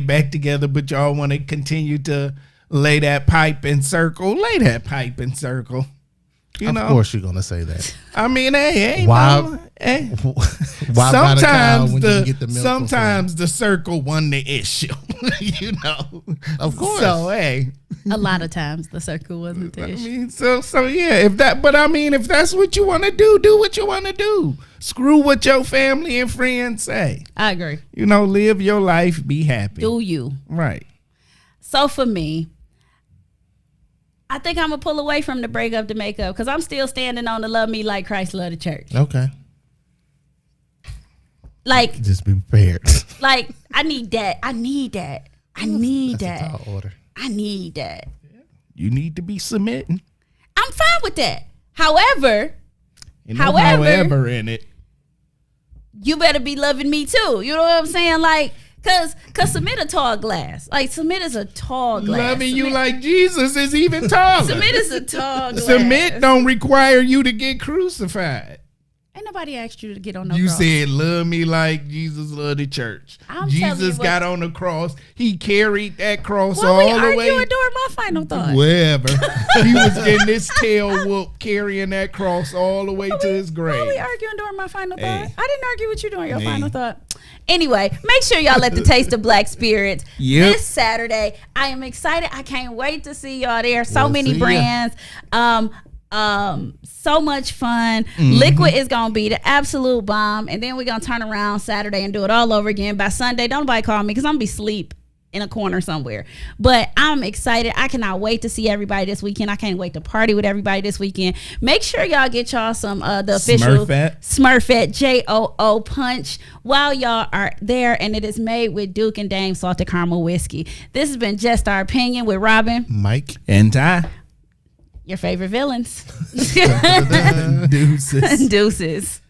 [SPEAKER 5] back together, but y'all want to continue to lay that pipe in circle, lay that pipe in circle.
[SPEAKER 4] Of course you're gonna say that.
[SPEAKER 5] I mean, hey,
[SPEAKER 4] Why?
[SPEAKER 5] no, hey.
[SPEAKER 4] Why buy the cow
[SPEAKER 5] Sometimes
[SPEAKER 4] when you can get the milk?
[SPEAKER 5] sometimes the circle won the issue. You know.
[SPEAKER 4] Of course.
[SPEAKER 5] So hey.
[SPEAKER 3] A lot of times the circle wasn't the
[SPEAKER 5] I
[SPEAKER 3] issue.
[SPEAKER 5] mean, so yeah, if that's what you want to do what you want to do. Screw what your family and friends say.
[SPEAKER 3] I agree.
[SPEAKER 5] You know, live your life, be happy.
[SPEAKER 3] Do you?
[SPEAKER 5] Right.
[SPEAKER 3] So for me, I think I'm gonna pull away from the break up to make up because I'm still standing on the love me like Christ love the church.
[SPEAKER 4] Okay.
[SPEAKER 3] Like,
[SPEAKER 4] Just be prepared.
[SPEAKER 3] like I need that. I need that. I need
[SPEAKER 4] That's a
[SPEAKER 3] that.
[SPEAKER 4] tall order.
[SPEAKER 3] I need that.
[SPEAKER 5] You need to be submitting.
[SPEAKER 3] I'm fine with that. However,
[SPEAKER 5] And no
[SPEAKER 3] However-
[SPEAKER 5] however in it.
[SPEAKER 3] you better be loving me too. You know what I'm saying? Like, cause submit a tall glass. Like, submit is a tall glass.
[SPEAKER 5] Loving you
[SPEAKER 3] Submit-
[SPEAKER 5] like Jesus is even taller.
[SPEAKER 3] submit is a tall glass.
[SPEAKER 5] Submit don't require you to get crucified.
[SPEAKER 3] Ain't nobody asked you to get on no
[SPEAKER 5] You
[SPEAKER 3] cross.
[SPEAKER 5] said love me like Jesus loved the church.
[SPEAKER 3] I'm telling you
[SPEAKER 5] Jesus
[SPEAKER 3] what-
[SPEAKER 5] got on the cross. He carried that cross
[SPEAKER 3] Why we
[SPEAKER 5] all the way
[SPEAKER 3] arguing during my final thought?
[SPEAKER 5] wherever. He was getting his tail whooped carrying that cross all the way to his
[SPEAKER 3] Why we
[SPEAKER 5] grave.
[SPEAKER 3] arguing during my final thought?
[SPEAKER 5] Hey.
[SPEAKER 3] I didn't argue with you during your
[SPEAKER 5] Hey.
[SPEAKER 3] final thought. Anyway, make sure y'all let the Taste of Black Spirits
[SPEAKER 5] Yep.
[SPEAKER 3] this Saturday. I am excited. I can't wait to see y'all there. So
[SPEAKER 4] We'll
[SPEAKER 3] many
[SPEAKER 4] see ya.
[SPEAKER 3] brands. So much fun.
[SPEAKER 5] Mm-hmm.
[SPEAKER 3] Liquid is gonna be the absolute bomb, and then we're gonna turn around Saturday and do it all over again. By Sunday, don't nobody call me because I'm gonna be asleep in a corner somewhere. But I'm excited. I cannot wait to see everybody this weekend. I can't wait to party with everybody this weekend. Make sure y'all get y'all some the official Smurfette JOO punch while y'all are there, and it is made with Duke and Dame salted caramel whiskey. This has been Just Our Opinion with Robin,
[SPEAKER 4] Mike.
[SPEAKER 5] And Ty.
[SPEAKER 3] your favorite villains.
[SPEAKER 5] Deuces.
[SPEAKER 3] Deuces.